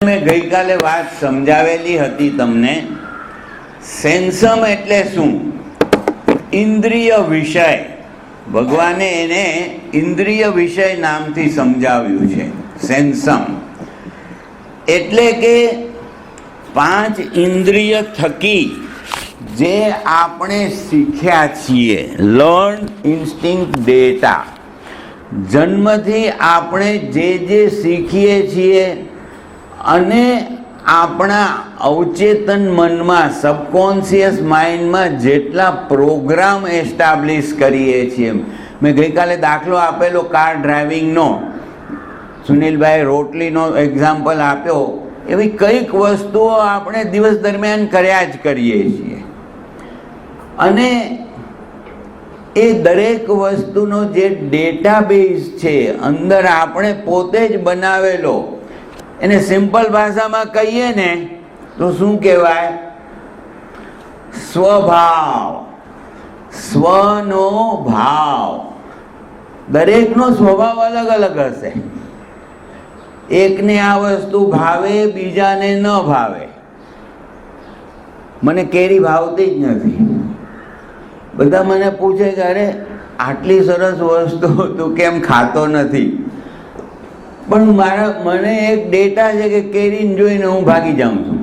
મેં ગઈકાલે વાત સમજાવેલી હતી તમને. સેન્સમ એટલે શું? ઇન્દ્રિય વિષય. ભગવાને એને ઇન્દ્રિય વિષય નામથી સમજાવ્યું છે. સેન્સમ એટલે કે પાંચ ઇન્દ્રિય થકી જે આપણે શીખ્યા છીએ, લર્ન ઇન્સ્ટિંક્ટ ડેટા. જન્મથી આપણે જે શીખીએ છીએ અને આપણા અવચેતન મનમાં, સબકોન્શિયસ માઇન્ડમાં જેટલા પ્રોગ્રામ એસ્ટાબ્લિશ કરીએ છીએ. મેં ગઈકાલે દાખલો આપેલો કાર ડ્રાઇવિંગનો, સુનિલભાઈ રોટલીનો એક્ઝામ્પલ આપ્યો. એવી કંઈક વસ્તુઓ આપણે દિવસ દરમિયાન કર્યા જ કરીએ છીએ અને એ દરેક વસ્તુનો જે ડેટાબેઝ છે અંદર આપણે પોતે જ બનાવેલો, એને સિમ્પલ ભાષામાં કહીએ ને તો શું કહેવાય? સ્વભાવ. સ્વનો ભાવ. દરેકનો સ્વભાવ અલગ અલગ હશે. એકને આ વસ્તુ ભાવે, બીજાને ન ભાવે. મને કેરી ભાવતી જ નથી. બધા મને પૂછે કે અરે આટલી સરસ વસ્તુ તું કેમ ખાતો નથી? પણ મને એક ડેટા છે કે કેરીને જોઈને હું ભાગી જાઉં છું.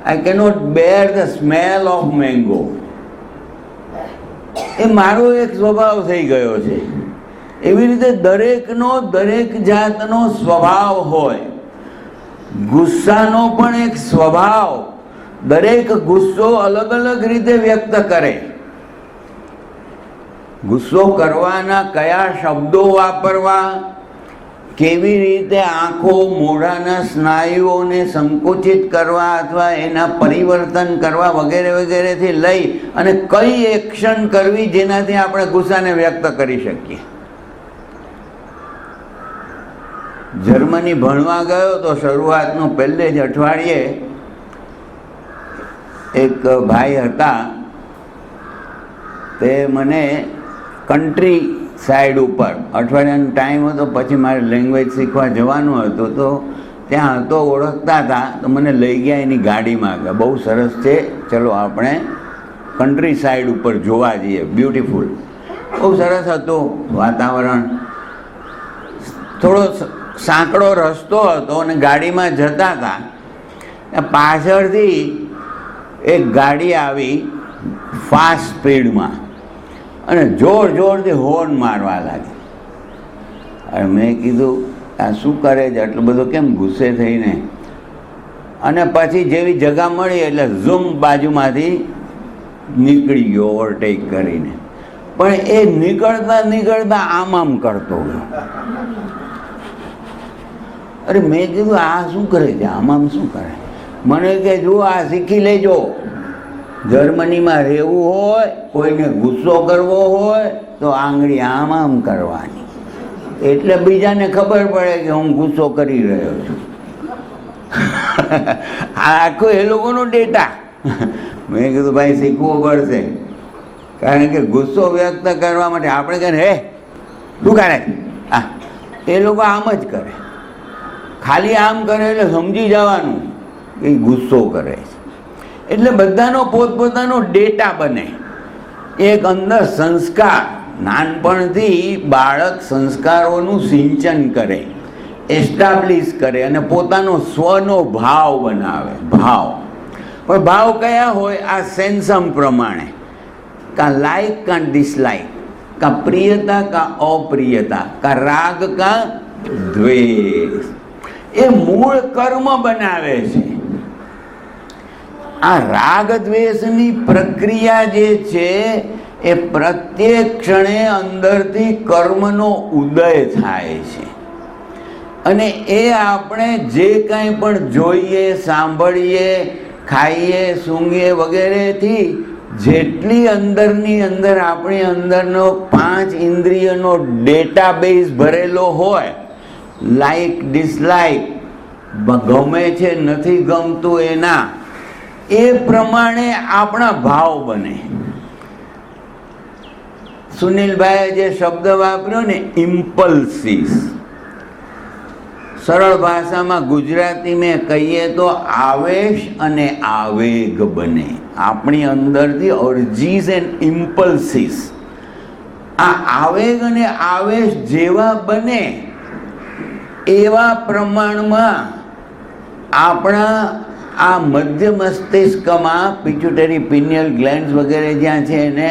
I cannot bear the smell of mango. એ મારો એક સ્વભાવ થઈ ગયો છે. એવી રીતે દરેકનો દરેક જાતનો સ્વભાવ હોય. ગુસ્સાનો પણ એક સ્વભાવ. દરેક ગુસ્સો અલગ અલગ રીતે વ્યક્ત કરે. ગુસ્સો કરવાના કયા શબ્દો વાપરવા, કેવી રીતે આંખો, મોઢાના સ્નાયુઓને સંકુચિત કરવા અથવા એના પરિવર્તન કરવા વગેરે વગેરેથી લઈ અને કઈ એક્શન કરવી જેનાથી આપણે ગુસ્સાને વ્યક્ત કરી શકીએ. જર્મની ભણવા ગયો તો શરૂઆતનું પહેલે જ અઠવાડિયે એક ભાઈ હતા, તે મને કન્ટ્રી સાઈડ ઉપર, અઠવાડિયાનો ટાઈમ હતો, પછી મારે લેંગ્વેજ શીખવા જવાનું હતું, તો ત્યાં હતો, ઓળખતા હતા, તો મને લઈ ગયા એની ગાડીમાં કે બહુ સરસ છે, ચલો આપણે કન્ટ્રી સાઈડ ઉપર જોવા જઈએ. બ્યુટીફુલ, બહુ સરસ હતું વાતાવરણ. થોડો સાંકડો રસ્તો હતો અને ગાડીમાં જતા હતા. પાછળથી એક ગાડી આવી ફાસ્ટ સ્પીડમાં અને જોરથી હોર્ન મારવા લાગી. અને મેં કીધું આ શું કરે છે, આટલું બધું કેમ ગુસ્સે થઈને? અને પછી જેવી જગા મળી એટલે ઝૂમ બાજુમાંથી નીકળી ગયો ઓવરટેક કરીને. પણ એ નીકળતા આમ કરતો ગયો. અરે મેં કીધું આ શું કરે છે, આમ શું કરે? મને કે જુઓ આ શીખી લેજો. જર્મનીમાં રહેવું હોય, કોઈને ગુસ્સો કરવો હોય તો આંગળી આમ કરવાની, એટલે બીજાને ખબર પડે કે હું ગુસ્સો કરી રહ્યો છું. આખો એ લોકોનો ડેટા. મેં કીધું ભાઈ શીખવું પડશે, કારણ કે ગુસ્સો વ્યક્ત કરવા માટે આપણે કહે હે શું કરે, એ લોકો આમ જ કરે. ખાલી આમ કરે એટલે સમજી જવાનું એ ગુસ્સો કરે છે. એટલે બધાનો પોતપોતાનો ડેટા બને. એક અંદર સંસ્કાર, નાનપણથી બાળક સંસ્કારોનું સિંચન કરે, એસ્ટાબ્લિશ કરે અને પોતાનો સ્વનો ભાવ બનાવે. ભાવ પણ ભાવ કયા હોય? આ સેન્સમ પ્રમાણે, કાં લાઈક કાં ડિસલાઈક, કાં પ્રિયતા કાં અપ્રિયતા, કાં રાગ કાં દ્વેષ. એ મૂળ કર્મ બનાવે છે. આ રાગ દ્વેષની પ્રક્રિયા જે છે એ પ્રત્યેક ક્ષણે અંદરથી કર્મનો ઉદય થાય છે. અને એ આપણે જે કાંઈ પણ જોઈએ, સાંભળીએ, ખાઈએ, સૂંઘીએ વગેરેથી જેટલી અંદરની અંદર આપણી અંદરનો પાંચ ઇન્દ્રિયનો ડેટાબેઝ ભરેલો હોય, લાઈક ડિસલાઈક, ગમે છે નથી ગમતું એના, એ પ્રમાણે આપણા ભાવ બને. સુનિલભાઈએ જે શબ્દ વાપર્યો ને, ઇમ્પલ્સિસ, સરળ ભાષામાં ગુજરાતી મેં કહીએ તો આવેશ અને આવેગ બને. આપણી અંદરથી અર્જીસ એન્ડ ઇમ્પલ્સીસ આ આવેગ અને આવેશ જેવા બને એવા પ્રમાણમાં આપણા આ મધ્ય મસ્તિષ્કમાં પિટ્યુટરી પિનિયલ ગ્લેન્ડ્સ વગેરે જ્યાં છે એને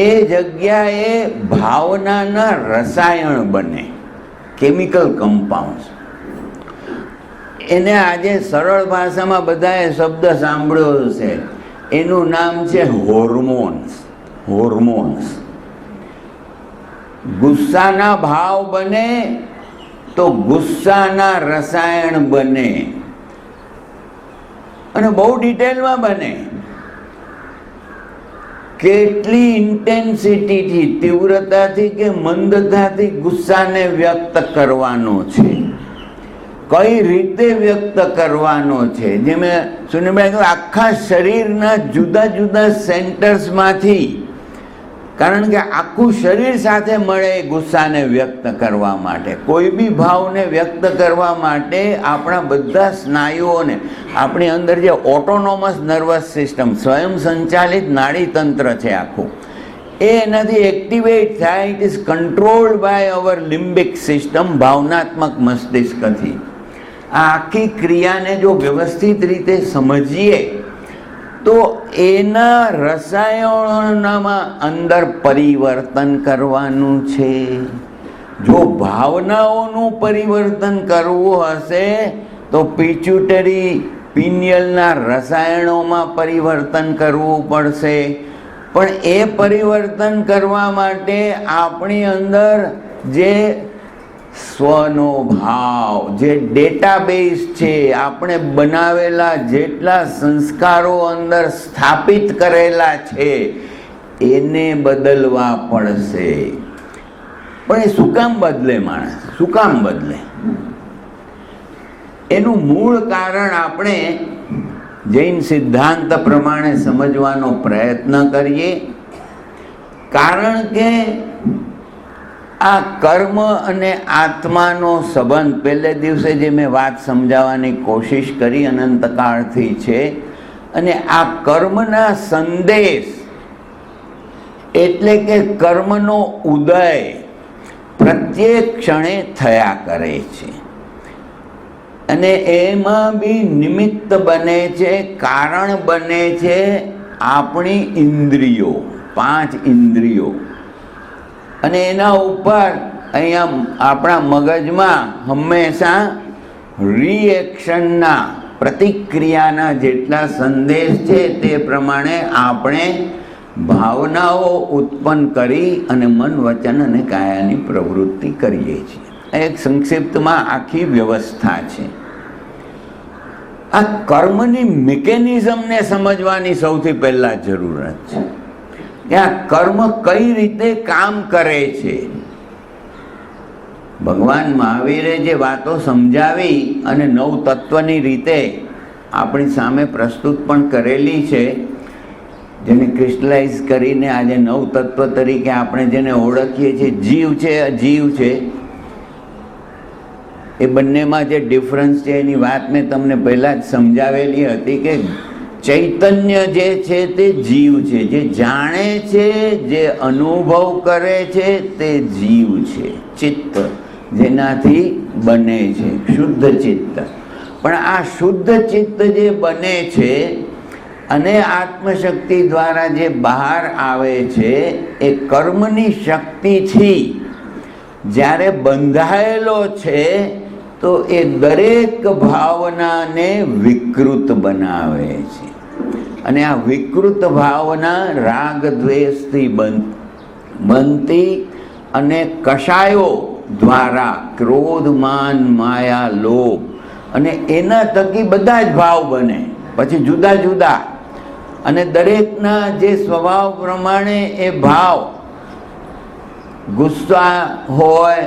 એ જગ્યાએ ભાવનાના રસાયણ બને, કેમિકલ કમ્પાઉન્ડ્સ. એને આજે સરળ ભાષામાં બધાએ શબ્દ સાંભળ્યો છે, એનું નામ છે હોર્મોન્સ. હોર્મોન્સ ગુસ્સાના ભાવ બને તો ગુસ્સાના રસાયણ બને, અને બહુ ડિટેલમાં બને. કેટલી ઇન્ટેન્સિટીથી, તીવ્રતાથી કે મંદતાથી ગુસ્સાને વ્યક્ત કરવાનો છે, કઈ રીતે વ્યક્ત કરવાનો છે. જે મેં સુનિલભાઈ કહ્યું, આખા શરીરના જુદા જુદા સેન્ટર્સમાંથી, કારણ કે આખું શરીર સાથે મળે ગુસ્સાને વ્યક્ત કરવા માટે. કોઈ બી ભાવને વ્યક્ત કરવા માટે આપણા બધા સ્નાયુઓને, આપણી અંદર જે ઓટોનોમસ નર્વસ સિસ્ટમ, સ્વયં સંચાલિત નાડીતંત્ર છે આખું, એ એનાથી એક્ટિવેટ થાય. It is controlled by our limbic system, ભાવનાત્મક મસ્તિષ્કથી. આ આખી ક્રિયાને જો વ્યવસ્થિત રીતે સમજીએ તો એના રસાયણોમાં અંદર પરિવર્તન કરવાનું છે. જો ભાવનાઓનું પરિવર્તન કરવું હશે તો પિટ્યુટરી પિનિયલના રસાયણોમાં પરિવર્તન કરવું પડશે. પણ એ પરિવર્તન કરવા માટે આપણી અંદર જે સ્વનો ભાવ, જે ડેટાબેઝ છે, આપણે બનાવેલા જેટલા સંસ્કારો અંદર સ્થાપિત કરેલા છે એને બદલવા પડશે. પણ એ શું કામ બદલે માણસ? શું કામ બદલે? એનું મૂળ કારણ આપણે જૈન સિદ્ધાંત પ્રમાણે સમજવાનો પ્રયત્ન કરીએ. કારણ કે આ કર્મ અને આત્માનો સંબંધ પહેલે દિવસે જે મેં વાત સમજાવવાની કોશિશ કરી અનંતકાળથી છે, અને આ કર્મના સંદેશ એટલે કે કર્મનો ઉદય પ્રત્યેક ક્ષણે થયા કરે છે, અને એમાં બી નિમિત્ત બને છે, કારણ બને છે આપણી ઇન્દ્રિયો, 5 ઇન્દ્રિયો. અને એના ઉપર અહીંયા આપણા મગજમાં હંમેશા રિએક્શનના, પ્રતિક્રિયાના જેટલા સંદેશ છે તે પ્રમાણે આપણે ભાવનાઓ ઉત્પન્ન કરી અને મન, વચન અને કાયાની પ્રવૃત્તિ કરીએ છીએ. એક સંક્ષિપ્તમાં આખી વ્યવસ્થા છે. આ કર્મની મિકેનિઝમને સમજવાની સૌથી પહેલા જરૂરત છે કે આ કર્મ કઈ રીતે કામ કરે છે. ભગવાન મહાવીરે જે વાતો સમજાવી અને 9 તત્વની રીતે આપણી સામે પ્રસ્તુત પણ કરેલી છે, જેને ક્રિસ્ટલાઇઝ કરીને આજે 9 તત્વ તરીકે આપણે જેને ઓળખીએ છીએ, જીવ છે, અજીવ છે, એ બંનેમાં જે ડિફરન્સ છે એની વાત મેં તમને પહેલાં જ સમજાવેલી હતી કે ચૈતન્ય જે છે તે જીવ છે, જે જાણે છે, જે અનુભવ કરે છે તે જીવ છે. ચિત્ત જેનાથી બને છે, શુદ્ધ ચિત્ત. પણ આ શુદ્ધ ચિત્ત જે બને છે અને આત્મશક્તિ દ્વારા જે બહાર આવે છે એ કર્મની શક્તિથી જ્યારે બંધાયેલો છે તો એ દરેક ભાવનાને વિકૃત બનાવે છે. અને આ વિકૃત ભાવના રાગ દ્વેષથી બનતી અને કષાયો દ્વારા ક્રોધ, માન, માયા, લોભ, અને એના થકી બધા જ ભાવ બને, પછી જુદા જુદા, અને દરેકના જે સ્વભાવ પ્રમાણે એ ભાવ, ગુસ્સા હોય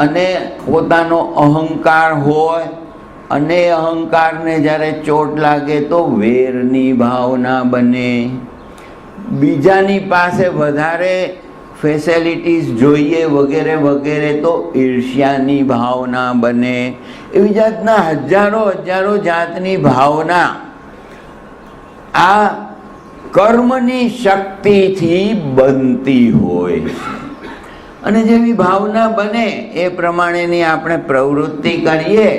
અને પોતાનો અહંકાર હોય, અને અહંકારને જ્યારે ચોટ લાગે તો વેરની ભાવના બને, બીજાની પાસે વધારે ફેસિલિટીઝ જોઈએ વગેરે વગેરે, તો ઈર્ષ્યાની ભાવના બને. એવી જાતના હજારો જાતની ભાવના આ કર્મની શક્તિથી બનતી હોય છે. અને જેવી ભાવના બને એ પ્રમાણેની આપણે પ્રવૃત્તિ કરીએ,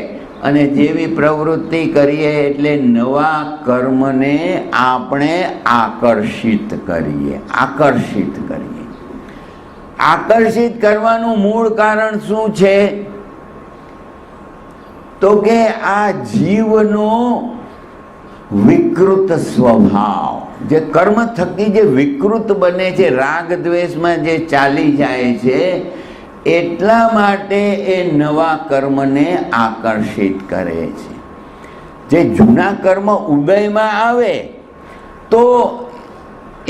અને જેવી પ્રવૃત્તિ કરીએ એટલે નવા કર્મને આપણે આકર્ષિત કરીએ. આકર્ષિત કરવાનું મૂળ કારણ શું છે? તો કે આ જીવનો વિકૃત સ્વભાવ, જે કર્મ થકી જે વિકૃત બને છે, રાગ દ્વેષમાં જે ચાલી જાય છે, એટલા માટે એ નવા કર્મને આકર્ષિત કરે છે. જે જૂના કર્મ ઉદયમાં આવે તો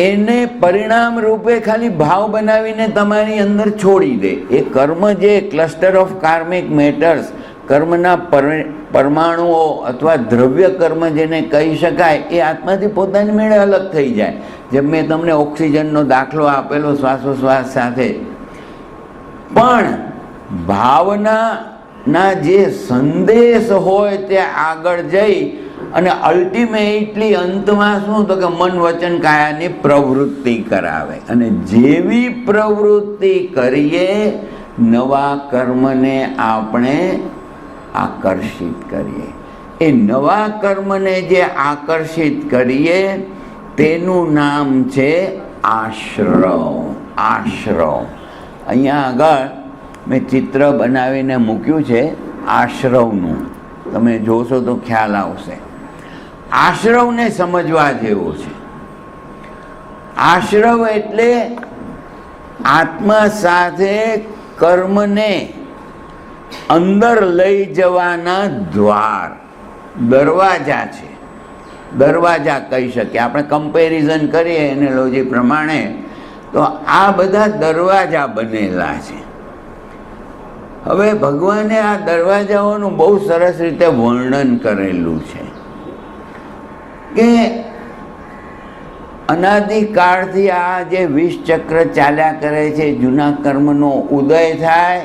એને પરિણામ રૂપે ખાલી ભાવ બનાવીને તમારી અંદર છોડી દે. એ કર્મ જે ક્લસ્ટર ઓફ કાર્મિક મેટર્સ, કર્મના પરમાણુઓ અથવા દ્રવ્ય કર્મ જેને કહી શકાય, એ આત્માથી પોતાની મેળે અલગ થઈ જાય. જેમ મેં તમને ઓક્સિજનનો દાખલો આપેલો શ્વાસોશ્વાસ સાથે, પણ ભાવનાના જે સંદેશ હોય તે આગળ જઈ અને અલ્ટિમેટલી અંતમાં શું, તો કે મન વચન કાયાની પ્રવૃત્તિ કરાવે. અને જેવી પ્રવૃત્તિ કરીએ નવા કર્મને આપણે આકર્ષિત કરીએ. એ નવા કર્મને જે આકર્ષિત કરીએ તેનું નામ છે આશ્રવ. અહીંયા આગળ મેં ચિત્ર બનાવીને મૂક્યું છે આશ્રવનું, તમે જોશો તો ખ્યાલ આવશે. આશ્રવને સમજવા જેવો છે. આશ્રવ એટલે આત્મા સાથે કર્મને અંદર લઈ જવાના દ્વાર, દરવાજા છે. દરવાજા કહી શકીએ આપણે, કમ્પેરિઝન કરીએ એનોલોજી પ્રમાણે, તો આ બધા દરવાજા બનેલા છે. હવે ભગવાને આ દરવાજાઓનું બહુ સરસ રીતે વર્ણન કરેલું છે કે અનાદિકાળથી આ જે 20 ચક્ર ચાલ્યા કરે છે, જૂના કર્મનો ઉદય થાય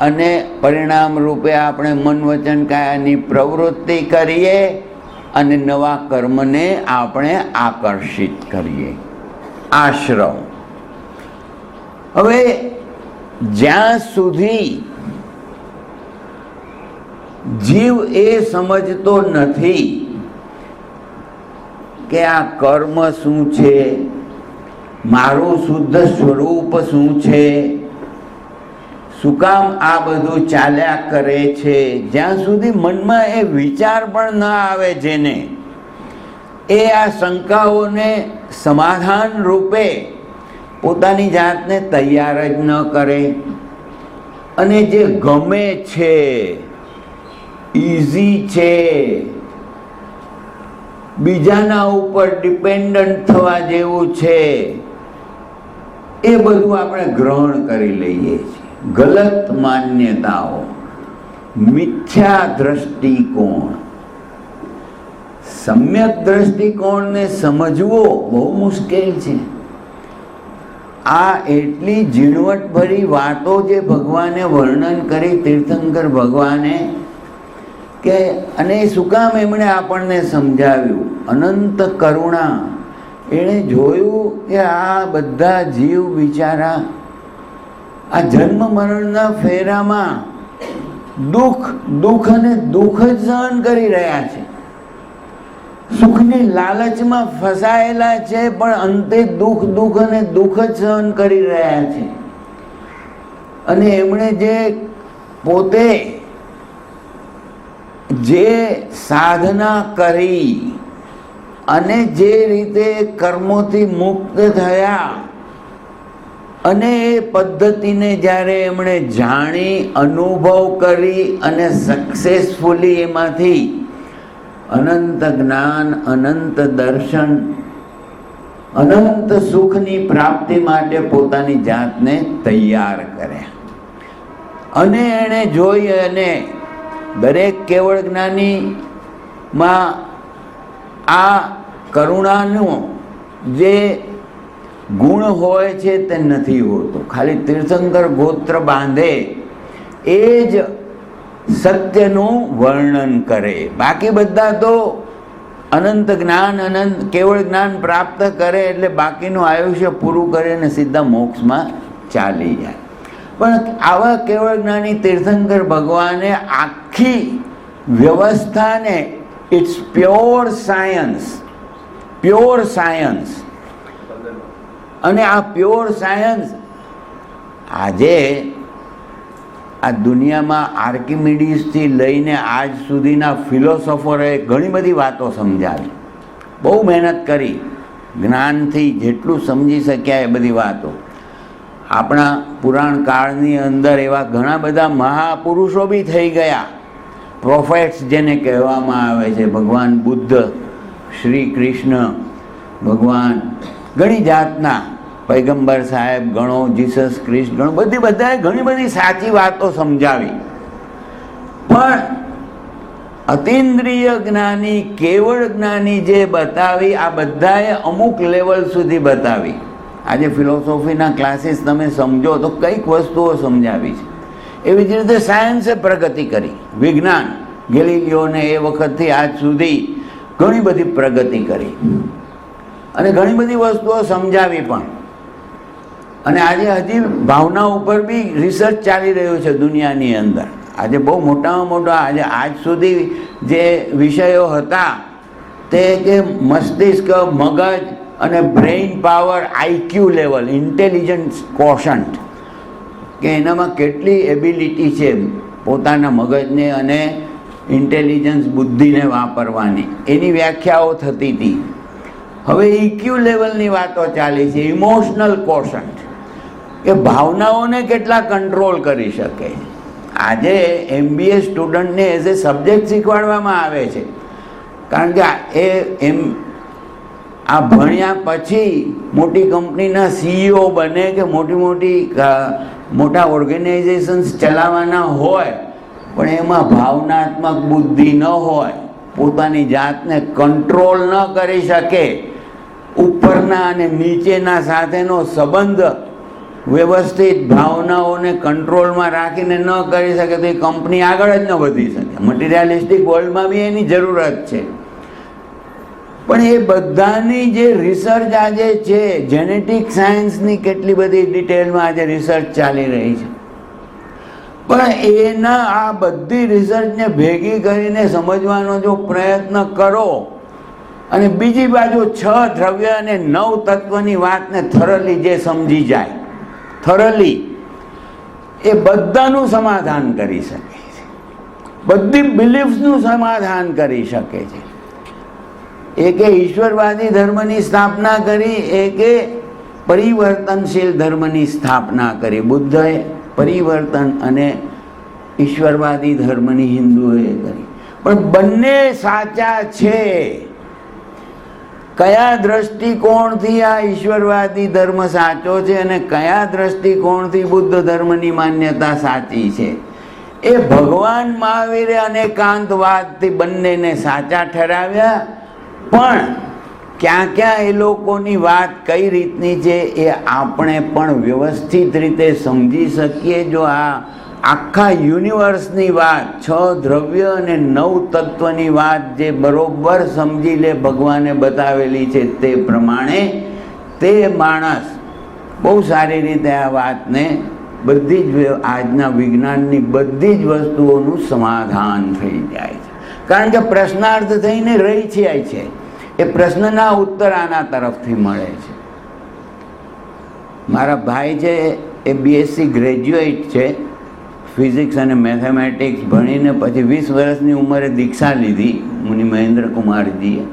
અને પરિણામ રૂપે આપણે મન વચન કાયાની પ્રવૃત્તિ કરીએ અને નવા કર્મને આપણે આકર્ષિત કરીએ. આશ્રવ. હવે જ્યાં સુધી જીવ એ સમજતો નથી કે આ કર્મ શું છે, મારું શુદ્ધ સ્વરૂપ શું છે, શું કામ આ બધું ચાલ્યા કરે છે, જ્યાં સુધી મનમાં એ વિચાર પણ ન આવે, જેને એ આ શંકાઓને સમાધાન રૂપે પોતાની જાતને તૈયાર જ ન કરે, અને જે ગમે છે, ઇઝી છે, બીજાના ઉપર ડિપેન્ડન્ટ થવા જેવું છે, એ બધું આપણે ગ્રહણ કરી લઈએ છીએ. ગલત માન્યતાઓ, મિથ્યા દ્રષ્ટિકોણ. સમ્યક દ્રષ્ટિકોણને સમજવો બહુ મુશ્કેલ છે. આ એટલી ઝીણવટભરી વાતો જે ભગવાને વર્ણન કરી, તીર્થંકર ભગવાને, કે અને શું કામ એમણે આપણને સમજાવ્યું, અનંત કરુણા. એણે જોયું કે આ બધા જીવ બિચારા આ જન્મ મરણના ફેરામાં દુઃખ અને દુઃખ જ સહન કરી રહ્યા છે. સુખની લાલચમાં ફસાયેલા છે, પણ અંતે દુઃખ અને દુઃખ જ સહન કરી રહ્યા છે. અને એમણે જે પોતે જે સાધના કરી અને જે રીતે કર્મોથી મુક્ત થયા, અને એ પદ્ધતિને જ્યારે એમણે જાણી, અનુભવ કરી અને સક્સેસફુલી એમાંથી અનંત જ્ઞાન, અનંત દર્શન, અનંત સુખની પ્રાપ્તિ માટે પોતાની જાતને તૈયાર કર્યા. અને એણે જોઈ, અને દરેક કેવળ જ્ઞાનીમાં આ કરુણાનું જે ગુણ હોય છે તે નથી હોતું. ખાલી તીર્થંકર ગોત્ર બાંધે એ જ સત્યનું વર્ણન કરે. બાકી બધા તો અનંત જ્ઞાન, અનંત કેવળ જ્ઞાન પ્રાપ્ત કરે એટલે બાકીનું આયુષ્ય પૂરું કરે અને સીધા મોક્ષમાં ચાલી જાય. પણ આવા કેવળ જ્ઞાની તીર્થંકર ભગવાને આખી વ્યવસ્થાને, ઇટ્સ પ્યોર સાયન્સ, અને આ પ્યોર સાયન્સ આજે આ દુનિયામાં આર્કિમિડીઝથી લઈને આજ સુધીના ફિલોસોફરોએ ઘણી બધી વાતો સમજાવી, બહુ મહેનત કરી, જ્ઞાનથી જેટલું સમજી શક્યા એ બધી વાતો. આપણા પુરાણ કાળની અંદર એવા ઘણા બધા મહાપુરુષો બી થઈ ગયા, પ્રોફેટ્સ જેને કહેવામાં આવે છે, ભગવાન બુદ્ધ, શ્રી કૃષ્ણ ભગવાન, ઘણી જાતના પૈગંબર સાહેબ ગણો, જીસસ ક્રિસ્ટ ગણો, બધાએ ઘણી બધી સાચી વાતો સમજાવી. પણ અતિન્દ્રિય જ્ઞાની, કેવળ જ્ઞાની જે બતાવી, આ બધાએ અમુક લેવલ સુધી બતાવી. આજે ફિલોસોફીના ક્લાસીસ તમે સમજો તો કંઈક વસ્તુઓ સમજાવી છે. એવી જ રીતે સાયન્સે પ્રગતિ કરી, વિજ્ઞાન, ગેલિલિયોને એ વખતથી આજ સુધી ઘણી બધી પ્રગતિ કરી અને ઘણી બધી વસ્તુઓ સમજાવી પણ. અને આજે હજી ભાવના ઉપર બી રિસર્ચ ચાલી રહ્યું છે દુનિયાની અંદર. આજે બહુ મોટામાં મોટા આજ સુધી જે વિષયો હતા તે કે મસ્તિષ્ક, મગજ અને brain power, IQ level, intelligence quotient, કે એનામાં કેટલી એબિલિટી છે પોતાના મગજને અને ઇન્ટેલિજન્સ, બુદ્ધિને વાપરવાની, એની વ્યાખ્યાઓ થતી હતી. હવે ઇક્યુ લેવલની વાતો ચાલી છે, ઇમોશનલ કોશન્ટ, કે ભાવનાઓને કેટલા કંટ્રોલ કરી શકે. આજે MBA સ્ટુડન્ટને એઝ એ સબ્જેક્ટ શીખવાડવામાં આવે છે, કારણ કે આ ભણ્યા પછી મોટી કંપનીના CEO બને કે મોટા ઓર્ગેનાઇઝેશન્સ ચલાવવાના હોય, પણ એમાં ભાવનાત્મક બુદ્ધિ ન હોય, પોતાની જાતને કંટ્રોલ ન કરી શકે, ઉપરના અને નીચેના સાથેનો સંબંધ વ્યવસ્થિત ભાવનાઓને કંટ્રોલમાં રાખીને ન કરી શકે તો એ કંપની આગળ જ ન વધી શકે. મટીરિયાલિસ્ટિક વર્લ્ડમાં બી એની જરૂરત છે. પણ એ બધાની જે રિસર્ચ આજે છે, જેનેટિક સાયન્સની કેટલી બધી ડિટેલમાં આજે રિસર્ચ ચાલી રહી છે. પણ એના આ બધી રિસર્ચને ભેગી કરીને સમજવાનો જો પ્રયત્ન કરો અને બીજી બાજુ 6 દ્રવ્ય અને 9 તત્વની વાતને થરલી જે સમજી જાય, થરલી, એ બધાનું સમાધાન કરી શકે છે, બધી બિલીફ્સનું સમાધાન કરી શકે છે. એકે ઈશ્વરવાદી ધર્મની સ્થાપના કરી, એકે પરિવર્તનશીલ ધર્મની સ્થાપના કરી. બુદ્ધએ પરિવર્તન અને ઈશ્વરવાદી ધર્મની હિન્દુઓએ કરી. પણ બંને સાચા છે. કયા દ્રષ્ટિકોણથી આ ઈશ્વરવાદી ધર્મ સાચો છે અને કયા દ્રષ્ટિકોણથી બુદ્ધ ધર્મની માન્યતા સાચી છે, એ ભગવાન મહાવીરે અનેકાંતવાદથી બંનેને સાચા ઠરાવ્યા. પણ ક્યાં ક્યાં એ લોકોની વાત કઈ રીતની છે એ આપણે પણ વ્યવસ્થિત રીતે સમજી શકીએ જો આ આખા યુનિવર્સની વાત, 6 દ્રવ્ય અને 9 તત્વની વાત જે બરોબર સમજી લે, ભગવાને બતાવેલી છે તે પ્રમાણે, તે માણસ બહુ સારી રીતે આ વાતને બધી જ આજના વિજ્ઞાનની બધી જ વસ્તુઓનું સમાધાન થઈ જાય છે. કારણ કે પ્રશ્નાર્થ થઈને રહી છે, એ પ્રશ્નના ઉત્તર આના તરફથી મળે છે. મારા ભાઈ છે એ BSc ગ્રેજ્યુએટ છે, ફિઝિક્સ અને મેથેમેટિક્સ ભણીને પછી 20 વર્ષની ઉંમરે દીક્ષા લીધી મુનિ મહેન્દ્ર કુમારજીએ.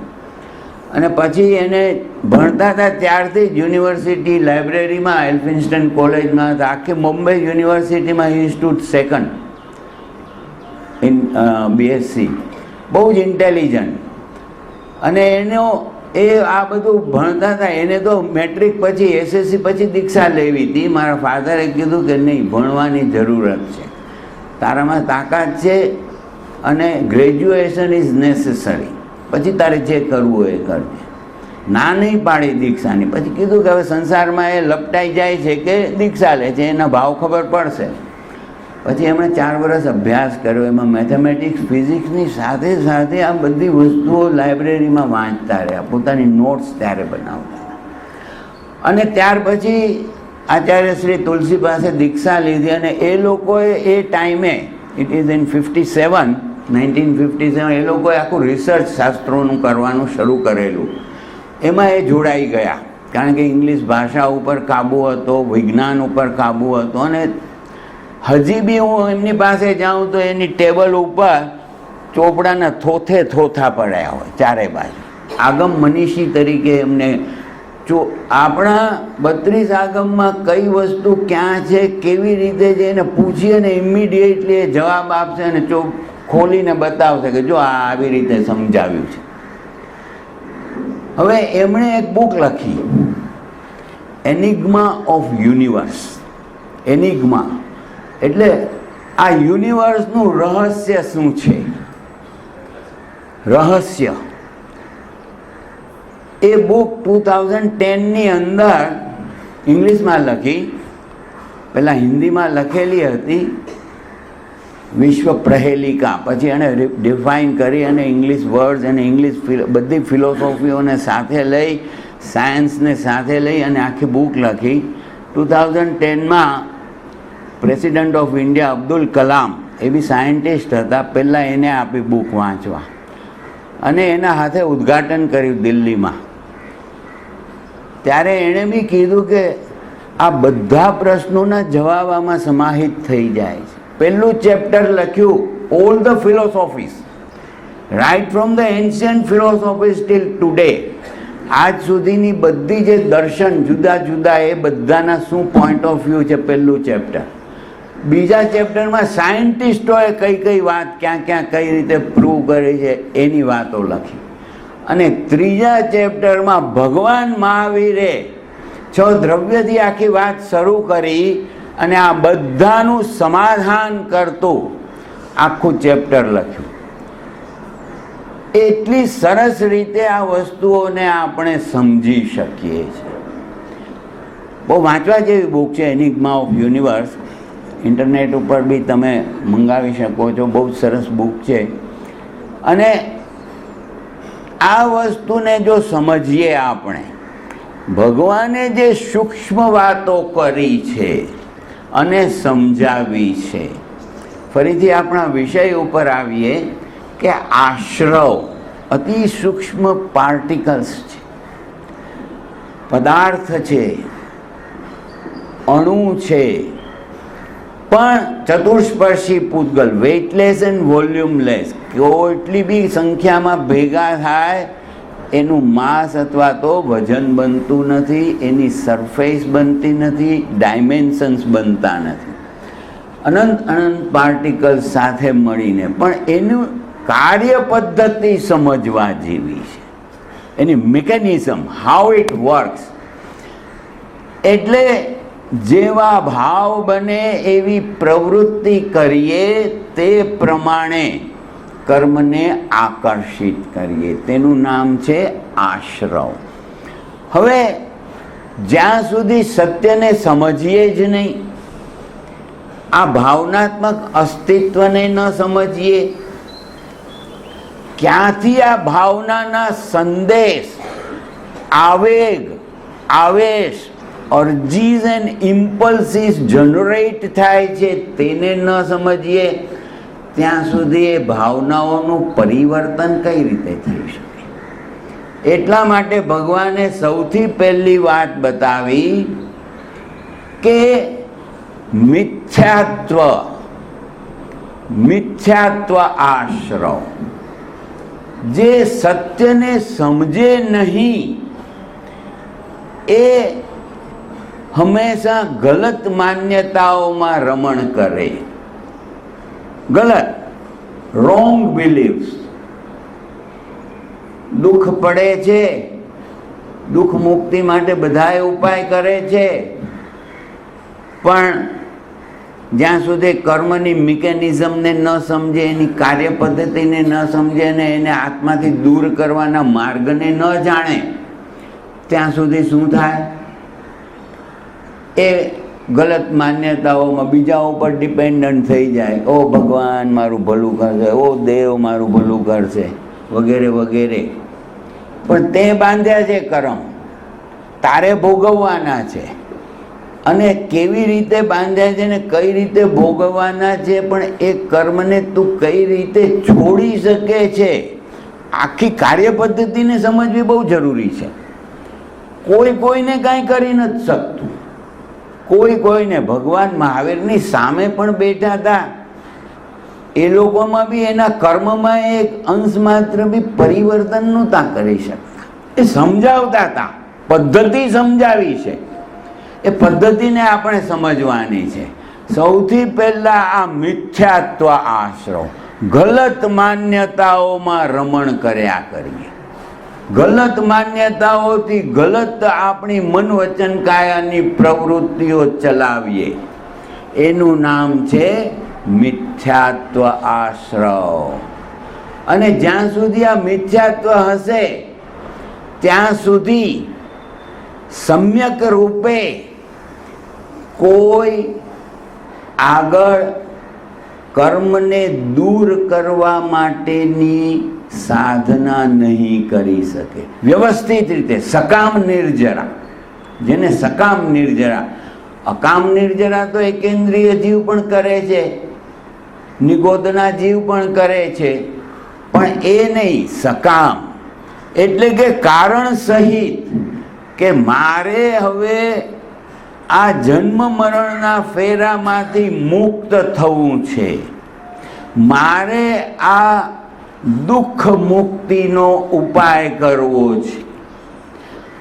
અને પછી એને ભણતા હતા ત્યારથી જ યુનિવર્સિટી લાઇબ્રેરીમાં, એલ્ફિન્સ્ટન કોલેજમાં, આખી બોમ્બે યુનિવર્સિટીમાં હી સ્ટુડ સેકન્ડ ઇન BSc. બહુ જ ઇન્ટેલિજન્ટ. અને એ આ બધું ભણતા હતા. એને તો મેટ્રિક પછી, SSC પછી દીક્ષા લેવી હતી. મારા ફાધરે કીધું કે નહીં, ભણવાની જરૂરત છે, તારામાં તાકાત છે અને ગ્રેજ્યુએશન ઇઝ નેસેસરી, પછી તારે જે કરવું એ કરજે. ના નહીં પાડી દીક્ષાની. પછી કીધું કે હવે સંસારમાં એ લપટાઈ જાય છે કે દીક્ષા લે છે, એના ભાવ ખબર પડશે. પછી એમણે 4 વર્ષ અભ્યાસ કર્યો, એમાં મેથેમેટિક્સ ફિઝિક્સની સાથે સાથે આ બધી વસ્તુઓ લાઇબ્રેરીમાં વાંચતા રહ્યા, પોતાની નોટ્સ ત્યારે બનાવતા. અને ત્યાર પછી આચાર્ય શ્રી તુલસી પાસે દીક્ષા લીધી. અને એ લોકોએ એ ટાઈમે, ઇટ ઇઝ ઇન 1957 એ લોકોએ આખું રિસર્ચ શાસ્ત્રોનું કરવાનું શરૂ કરેલું. એમાં એ જોડાઈ ગયા, કારણ કે ઇંગ્લિશ ભાષા ઉપર કાબૂ હતો, વિજ્ઞાન ઉપર કાબૂ હતો. અને હજી બી હું એમની પાસે જાઉં તો એની ટેબલ ઉપર ચોપડાના થોથા પડ્યા હોય ચારે બાજુ. આગમ મનીષી તરીકે એમને આપણા 32 આગમમાં કઈ વસ્તુ ક્યાં છે, કેવી રીતે છે, એને પૂછીએ ને ઇમિડિયેટલી એ જવાબ આપશે અને ખોલીને બતાવશે કે જો આ આવી રીતે સમજાવ્યું છે. હવે એમણે એક બુક લખી, એનિગ્મા ઓફ યુનિવર્સ. એનિગ્મા એટલે આ યુનિવર્સનું રહસ્ય શું છે, રહસ્ય. એ બુક 2010ની અંદર ઇંગ્લિશમાં લખી, પહેલાં હિન્દીમાં લખેલી હતી, વિશ્વ પ્રહેલિકા. પછી એણે ડિફાઇન કરી અને ઇંગ્લિશ વર્ડ્સ અને ઇંગ્લિશ બધી ફિલોસોફીઓને સાથે લઈ, સાયન્સને સાથે લઈ અને આખી બુક લખી. 2010માં president of India Abdul Kalam એ બી સાયન્ટિસ્ટ હતા, પહેલાં એને આપી બુક વાંચવા અને એના હાથે ઉદ્ઘાટન કર્યું દિલ્હીમાં. ત્યારે એણે બી કીધું કે આ બધા પ્રશ્નોના જવાબ આમાં સમાહિત થઈ જાય છે. પહેલું ચેપ્ટર લખ્યું, all the philosophies, right from the ancient philosophies till today. આજ સુધીની બધી જે દર્શન જુદા જુદા એ બધાના શું પોઈન્ટ ઓફ વ્યૂ છે, પહેલું ચેપ્ટર. બીજા ચેપ્ટરમાં સાયન્ટિસ્ટોએ કઈ વાત ક્યાં ક્યાં કઈ રીતે પ્રૂવ કરી છે એની વાતો લખી. અને ત્રીજા ચેપ્ટરમાં ભગવાન મહાવીરે 6 દ્રવ્યથી આખી વાત શરૂ કરી અને આ બધાનું સમાધાન કરતું આખું ચેપ્ટર લખ્યું. એટલી સરસ રીતે આ વસ્તુઓને આપણે સમજી શકીએ છીએ. બહુ વાંચવા જેવી બુક છે એનિગ્મા ઓફ યુનિવર્સ. ઇન્ટરનેટ ઉપર બી તમે મંગાવી શકો છો, બહુ સરસ બુક છે. અને આ વસ્તુને જો સમજીએ આપણે, ભગવાને જે સૂક્ષ્મ વાતો કરી છે અને સમજાવી છે. ફરીથી આપણા વિષય ઉપર આવીએ કે આશ્રવ અતિ સૂક્ષ્મ પાર્ટિકલ્સ છે, પદાર્થ છે, અણુ છે, પણ ચતુષ્પર્શી પૂતગલ, વેઇટલેસ એન્ડ વોલ્યુમલેસ. કેટલી બી સંખ્યામાં ભેગા થાય એનું માસ અથવા તો વજન બનતું નથી, એની સરફેસ બનતી નથી, ડાયમેન્શન્સ બનતા નથી. અનંત પાર્ટિકલ્સ સાથે મળીને પણ એનું કાર્ય પદ્ધતિ સમજવા જેવી છે, એની મિકેનિઝમ, હાઉ ઇટ વર્ક્સ. એટલે જેવા ભાવ બને એવી પ્રવૃત્તિ કરીએ તે પ્રમાણે કર્મને આકર્ષિત કરીએ, તેનું નામ છે આશ્રવ. હવે જ્યાં સુધી સત્યને સમજીએ જ નહીં, આ ભાવનાત્મક અસ્તિત્વને ન સમજીએ, ક્યાંથી આ ભાવનાના સંદેશ, આવેગ, આવેશ, અર્જીસ એન્ડ ઇમ્પલ્સીસ જનરેટ થાય છે તેને ન સમજીએ, ત્યાં સુધી એ ભાવનાઓનું પરિવર્તન કઈ રીતે થઈ શકે. એટલા માટે ભગવાને સૌથી પહેલી વાત બતાવી કે મિથ્યાત્વ આશ્રવ. જે સત્યને સમજે નહીં એ હંમેશા ગલત માન્યતાઓમાં રમણ કરે, ગલત, રોંગ બિલીવ્સ. દુઃખ પડે છે, દુઃખ મુક્તિ માટે બધાએ ઉપાય કરે છે, પણ જ્યાં સુધી કર્મની મિકેનિઝમને ન સમજે, એની કાર્ય પદ્ધતિને ન સમજે ને એને આત્માથી દૂર કરવાના માર્ગને ન જાણે, ત્યાં સુધી શું થાય? એ ગલત માન્યતાઓમાં બીજા ઉપર ડિપેન્ડન્ટ થઈ જાય. ઓ ભગવાન મારું ભલું કરશે, ઓ દેવ મારું ભલું કરશે, વગેરે વગેરે. પણ તે બાંધ્યા છે કર્મ, તારે ભોગવવાના છે. અને કેવી રીતે બાંધ્યા છે ને કઈ રીતે ભોગવવાના છે, પણ એ કર્મને તું કઈ રીતે છોડી શકે છે, આખી કાર્ય પદ્ધતિને સમજવી બહુ જરૂરી છે. કોઈ કોઈને કાંઈ કરી નથી શકતું. કોઈ કોઈને, ભગવાન મહાવીરની સામે પણ બેઠા હતા, એ લોકોમાં બી એના કર્મમાં એક અંશ માત્ર બી પરિવર્તન નહોતા કરી શકતા. એ સમજાવતા હતા, પદ્ધતિ સમજાવી છે. એ પદ્ધતિને આપણે સમજવાની છે. સૌથી પહેલા આ મિથ્યાત્વ આશ્રવ, ગલત માન્યતાઓમાં રમણ કર્યા કરીએ, ગલત માન્યતાઓથી ગલત આપણી મન વચન કાયાની પ્રવૃત્તિઓ ચલાવીએ, એનું નામ છે મિથ્યાત્વ આશ્રવ. અને જ્યાં સુધી આ મિથ્યાત્વ હશે ત્યાં સુધી સમ્યક રૂપે કોઈ આગળ કર્મને દૂર કરવા માટેની સાધના નહીં કરી શકે. વ્યવસ્થિત રીતે સકામ નિર્જરા, જેને સકામ નિર્જરા, અકામ નિર્જરા તો એકેન્દ્રિય જીવ પણ કરે છે, નિગોદના જીવ પણ કરે છે, પણ એ નહીં. સકામ એટલે કે કારણ સહિત, કે મારે હવે આ જન્મ મરણના ફેરામાંથી મુક્ત થવું છે, મારે આ દુઃખ મુક્તિનો ઉપાય કરવો છે,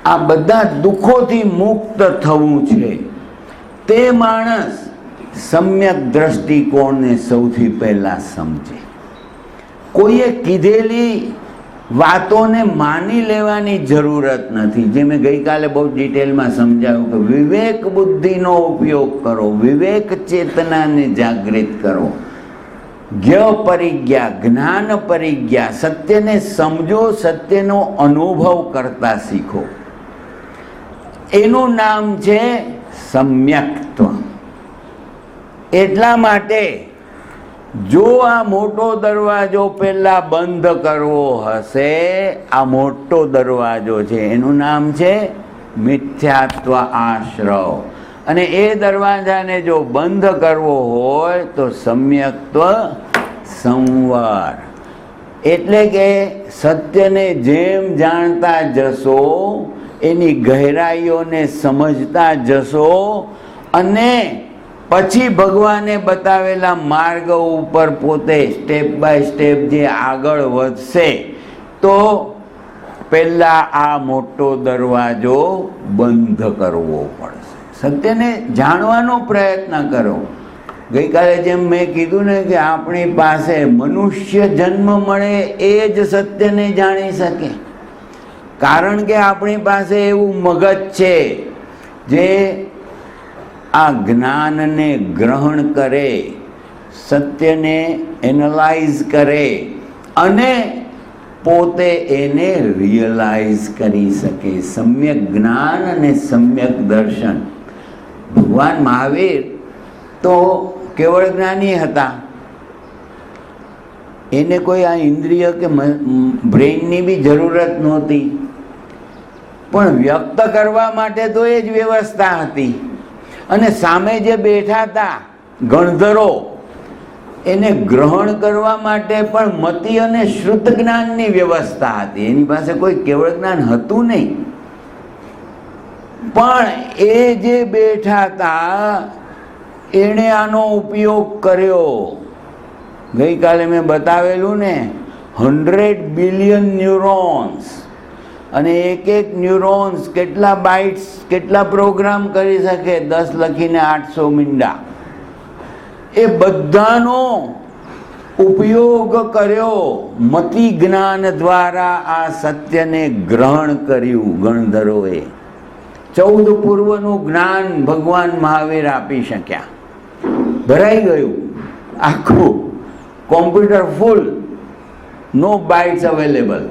આ બધા દુઃખોથી મુક્ત થવું છે. તે માણસ સમ્યક દ્રષ્ટિકોણને સૌથી પહેલા સમજે. કોઈએ કીધેલી વાતોને માની લેવાની જરૂરત નથી. જે મેં ગઈકાલે બહુ ડિટેલમાં સમજાવ્યું કે વિવેક બુદ્ધિનો ઉપયોગ કરો, વિવેક ચેતનાને જાગૃત કરો, જ્ઞ પરિજ્ઞા, જ્ઞાન પરિજ્ઞા, સત્યને સમજો, સત્યનો અનુભવ કરતા શીખો. એનું નામ છે સમ્યક્ત્વ. એટલા માટે જો આ મોટો દરવાજો પહેલા બંધ કરવો હશે, આ મોટો દરવાજો છે, એનું નામ છે મિથ્યાત્વ આશ્રવ. અને એ દરવાજાને જો બંધ કરવો હોય તો સમ્યક્ત્વ સંવર. એટલે કે સત્યને જેમ જાણતા જશો, એની ગહેરાઈઓને સમજતા જશો, અને પછી ભગવાને બતાવેલા માર્ગ ઉપર પોતે સ્ટેપ બાય સ્ટેપ જે આગળ વધશે, તો પહેલાં આ મોટો દરવાજો બંધ કરવો પડશે. સત્યને જાણવાનો પ્રયત્ન કરો. ગઈકાલે જેમ મેં કીધું ને કે આપણી પાસે મનુષ્ય જન્મ મળે એ જ સત્યને જાણી શકે. કારણ કે આપણી પાસે એવું મગજ છે જે આ જ્ઞાનને ગ્રહણ કરે, સત્યને એનાલાઇઝ કરે અને પોતે એને રિયલાઇઝ કરી શકે. સમ્યક જ્ઞાન અને સમ્યક દર્શન. ભગવાન મહાવીર તો કેવળ જ્ઞાની હતા. એને કોઈ આ ઇન્દ્રિય કે બ્રેઇનની બી જરૂરત નહોતી, પણ વ્યક્ત કરવા માટે તો એ જ વ્યવસ્થા હતી. અને સામે જે બેઠા હતા ગણધરો, એને ગ્રહણ કરવા માટે પણ મતિ અને શ્રુત જ્ઞાનની વ્યવસ્થા હતી. એની પાસે કોઈ કેવળ જ્ઞાન હતું નહીં. પણ એ જે બેઠા હતા એણે આનો ઉપયોગ કર્યો. ગઈકાલે મેં બતાવેલું ને, 100 બિલિયન ન્યુરોન્સ, અને એક એક ન્યુરોન્સ કેટલા બાઇટ્સ, કેટલા પ્રોગ્રામ કરી શકે, 10 લખીને 800 મીંડા. એ બધાનો ઉપયોગ કર્યો. મતિ જ્ઞાન દ્વારા આ સત્યને ગ્રહણ કર્યું ગણધરોએ. 14 પૂર્વનું જ્ઞાન ભગવાન મહાવીર આપી શક્યા. ભરાઈ ગયું આખું કોમ્પ્યુટર ફૂલ, નો બાઇટ્સ અવેલેબલ.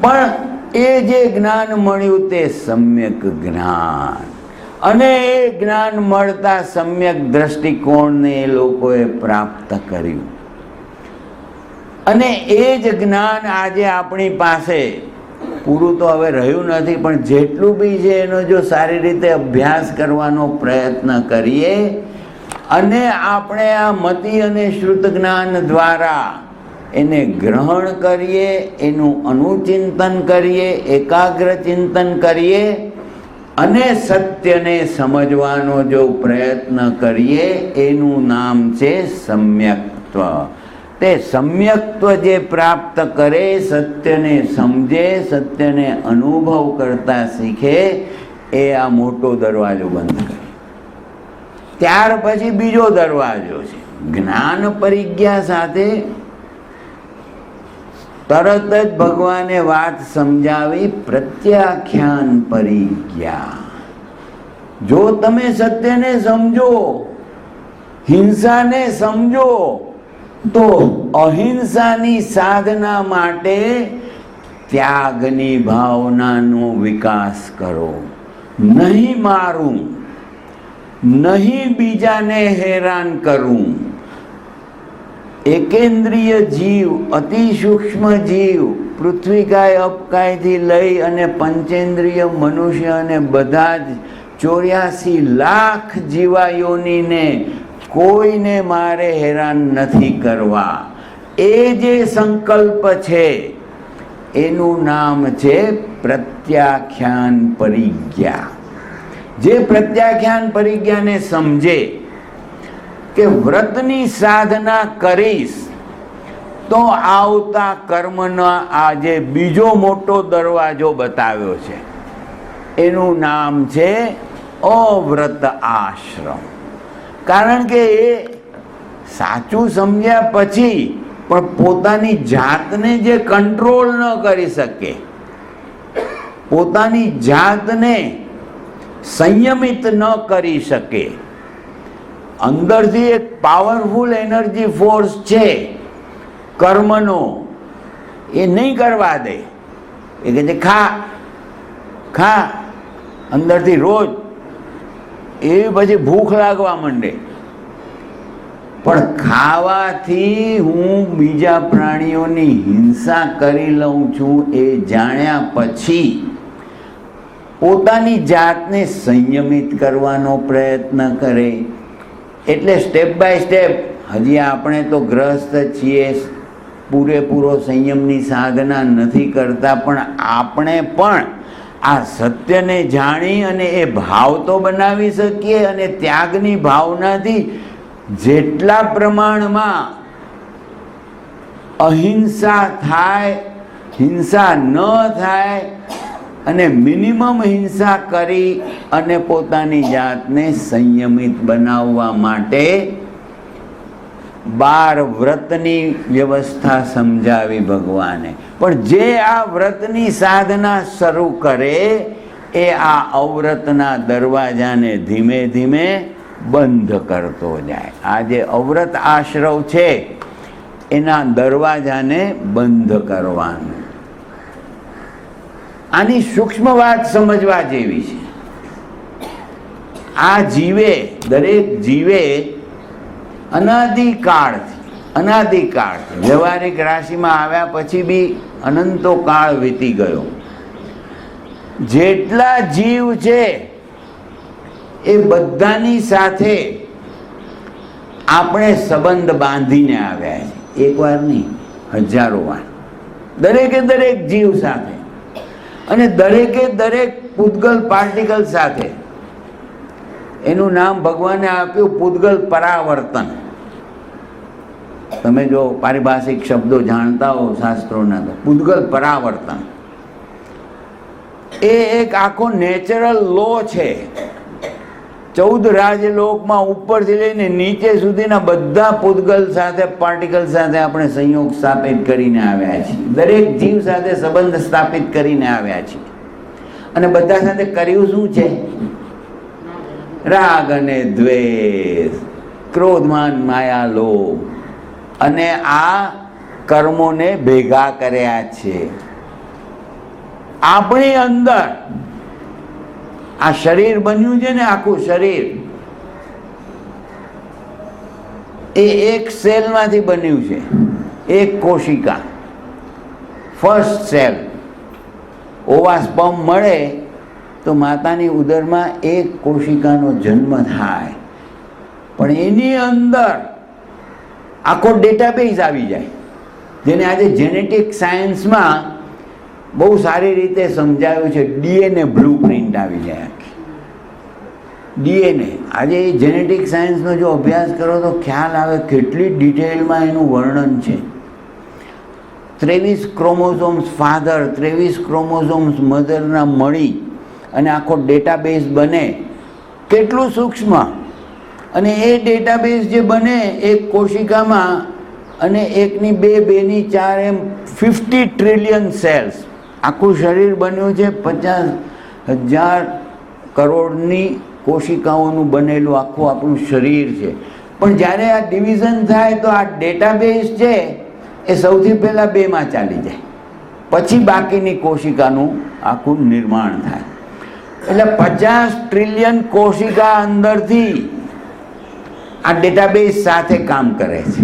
પણ એ જે જ્ઞાન મળ્યું તે સમ્યક જ્ઞાન, અને એ જ્ઞાન મળતા સમ્યક દ્રષ્ટિકોણને એ લોકોએ પ્રાપ્ત કર્યું. અને એ જ જ્ઞાન આજે આપણી પાસે પૂરું તો હવે રહ્યું નથી, પણ જેટલું બી છે એનો જો સારી રીતે અભ્યાસ કરવાનો પ્રયત્ન કરીએ અને આપણે આ મતિ અને શ્રુત જ્ઞાન દ્વારા એને ગ્રહણ કરીએ, એનું અનુચિંતન કરીએ, એકાગ્ર ચિંતન કરીએ અને સત્યને સમજવાનો જો પ્રયત્ન કરીએ, એનું નામ છે સમ્યક્ત્વ. તે સમ્યક્ત્વ જે પ્રાપ્ત કરે, સત્યને સમજે, સત્યને અનુભવ કરતા શીખે, એ આ મોટો દરવાજો બંધ કરે. ત્યાર પછી બીજો દરવાજો છે જ્ઞાન પરિજ્ઞા સાથે. તરત જ ભગવાને વાત સમજાવી પ્રત્યાખ્યાન પરિજ્ઞા. જો તમે સત્યને સમજો, હિંસાને સમજો, તો અહિંસાની સાધના માટે ત્યાગની ભાવનાનો વિકાસ કરો. નહીં મારું, નહીં બીજાને હેરાન કરું. એકેન્દ્રિય જીવ, અતિ સૂક્ષ્મ જીવ, પૃથ્વીકાય અપકાયથી લઈ અને પંચેન્દ્રિય મનુષ્ય અને બધા જ 84 લાખ જીવાયોનીને કોઈને મારે હેરાન નથી કરવા. એ જે સંકલ્પ છે એનું નામ છે પ્રત્યાખ્યાન પરિજ્ઞા. જે પ્રત્યાખ્યાન પરિજ્ઞાને સમજે કે વ્રતની સાધના કરીશ તો આવતા કર્મનો આ જે બીજો મોટો દરવાજો બતાવ્યો છે એનું નામ છે અવ્રત આશ્રમ. કારણ કે એ સાચું સમજ્યા પછી પણ પોતાની જાતને જે કંટ્રોલ ન કરી શકે, પોતાની જાતને સંયમિત ન કરી શકે, અંદરથી એક પાવરફુલ એનર્જી ફોર્સ છે કર્મનો, એ નહીં કરવા દે. એ કહે છે ખા ખા અંદરથી રોજ, એ પછી ભૂખ લાગવા માંડે. પણ ખાવાથી હું બીજા પ્રાણીઓની હિંસા કરી લઉં છું એ જાણ્યા પછી પોતાની જાતને સંયમિત કરવાનો પ્રયત્ન કરે. એટલે સ્ટેપ બાય સ્ટેપ, હજી આપણે તો ગ્રસ્ત છીએ, પૂરેપૂરો સંયમની સાધના નથી કરતા, પણ આપણે પણ આ સત્યને જાણી અને એ ભાવ તો બનાવી શકીએ. અને ત્યાગની ભાવનાથી જેટલા પ્રમાણમાં અહિંસા થાય, હિંસા ન થાય અને મિનિમમ હિંસા કરી અને પોતાની જાતને સંયમિત બનાવવા માટે 12 વ્રતની વ્યવસ્થા સમજાવી ભગવાને. પણ જે આ વ્રતની સાધના શરૂ કરે એ આ અવ્રતના દરવાજાને ધીમે ધીમે બંધ કરતો જાય. આ જે અવ્રત આશ્રવ છે એના દરવાજાને બંધ કરવાનું. આની સૂક્ષ્મ વાત સમજવા જેવી છે. આ જીવે, દરેક જીવે અનાદિકાળથી વ્યવહારિક રાશિમાં આવ્યા પછી બી અનંતો કાળ વીતી ગયો. જેટલા જીવ છે એ બધાની સાથે આપણે સંબંધ બાંધીને આવ્યા છે. એક વાર નહીં, હજારો વાર. દરેકે દરેક જીવ સાથે અને દરેકે દરેક પૂતગલ પાર્ટિકલ સાથે. એનું નામ ભગવાને આપ્યું પૂતગલ પરાવર્તન. તમે જો પારિભાષિક શબ્દો જાણતા હો શાસ્ત્રોના, તો પૂતગલ પરાવર્તન એ એક આખો નેચરલ લો છે. 14 રાજલોકમાં ઉપરથી લઈને નીચે સુધીના બધા પૂતગલ સાથે, પાર્ટિકલ સાથે આપણે સંયોગ સ્થાપિત કરીને આવ્યા છીએ. દરેક જીવ સાથે સંબંધ સ્થાપિત કરીને આવ્યા છીએ. અને બધા સાથે કર્યું શું છે? રાગ અને દ્વેષ, ક્રોધમાન માયા લોભ, અને આ કર્મોને ભેગા કર્યા છે. આપણી અંદર આ શરીર બન્યું છે ને, આખું શરીર એ એક સેલમાંથી બન્યું છે, એક કોશિકા, ફર્સ્ટ સેલ. ઓવા સ્પર્મ મળે તો માતાની ઉદરમાં એક કોશિકાનો જન્મ થાય, પણ એની અંદર આખો ડેટાબેઝ આવી જાય, જેને આજે જેનેટિક સાયન્સમાં બહુ સારી રીતે સમજાવ્યું છે. ડીએનએ બ્લુ પ્રિન્ટ આવી જાય આખી. ડીએનએ આજે એ જેનેટિક સાયન્સનો જો અભ્યાસ કરો તો ખ્યાલ આવે કેટલી ડિટેલમાં એનું વર્ણન છે. 23 ક્રોમોઝોમ્સ ફાધર, 23 ક્રોમોઝોમ્સ મધરના મળી અને આખો ડેટાબેઝ બને, કેટલું સૂક્ષ્મ. અને એ ડેટાબેઝ જે બને એક કોશિકામાં, અને એકની બે, બેની ચાર, એમ 50 ટ્રિલિયન સેલ્સ. આખું શરીર બન્યું છે 50,000 કરોડની કોશિકાઓનું બનેલું આખું આપણું શરીર છે. પણ જ્યારે આ ડિવિઝન થાય તો આ ડેટાબેઝ છે એ સૌથી પહેલાં 2માં ચાલી જાય, પછી બાકીની કોશિકાનું આખું નિર્માણ થાય. એટલે 50 ટ્રિલિયન કોશિકા અંદરથી આ ડેટાબેઝ સાથે કામ કરે છે.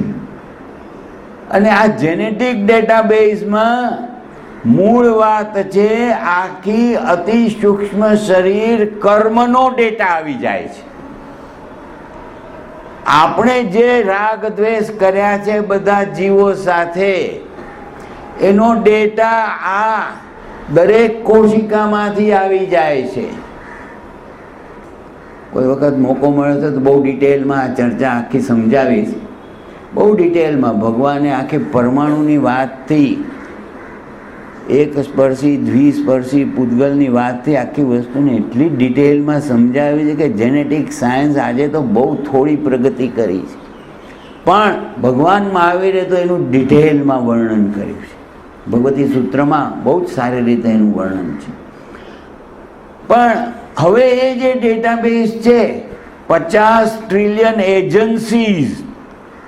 અને આ જેનેટિક ડેટાબેઝમાં મૂળ વાત છે આખી અતિ સૂક્ષ્મ શરીર કર્મનો ડેટા આવી જાય છે. આપણે જે રાગ દ્વેષ કર્યા છે બધા જીવો સાથે, એનો ડેટા આ દરેક કોશિકામાંથી આવી જાય છે. કોઈ વખત મોકો મળે છે તો બહુ ડિટેલમાં આ ચર્ચા આખી સમજાવીશ, બહુ ડિટેલમાં. ભગવાને આખી પરમાણુની વાતથી, એક સ્પર્શી દ્વિસ્પર્શી પૂતગલની વાતથી આખી વસ્તુને એટલી ડિટેલમાં સમજાવી છે કે જેનેટિક સાયન્સ આજે તો બહુ થોડી પ્રગતિ કરી છે, પણ ભગવાન મહાવીરે તો એનું ડિટેલમાં વર્ણન કર્યું છે. ભગવતી સૂત્રમાં બહુ જ સારી રીતે એનું વર્ણન છે. પણ હવે એ જે ડેટાબેઝ છે, 50 trillion agencies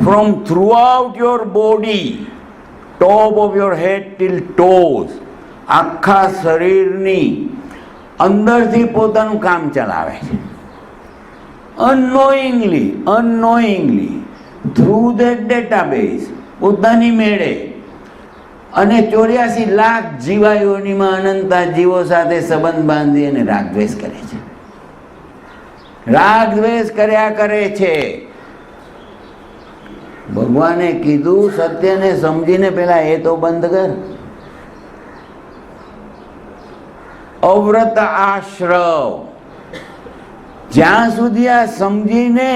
from throughout your body, top of your head till toes, આખા શરીરની અંદરથી પોતાનું કામ ચલાવે છે. અનનોઈંગલી થ્રુ ધેટ ડેટાબેઝ પોતાની મેળે. અને 84 લાખ જીવાયોનીમાં અનંતા જીવો સાથે સંબંધ બાંધી અને રાગદ્વેષ કરે છે. રાગદ્વેષ કર્યા કરે છે. ભગવાને કીધું સત્યને સમજીને પેલા એ તો બંધ કર. અવ્રત આશ્રવ, જ્યાં સુધી આ સમજીને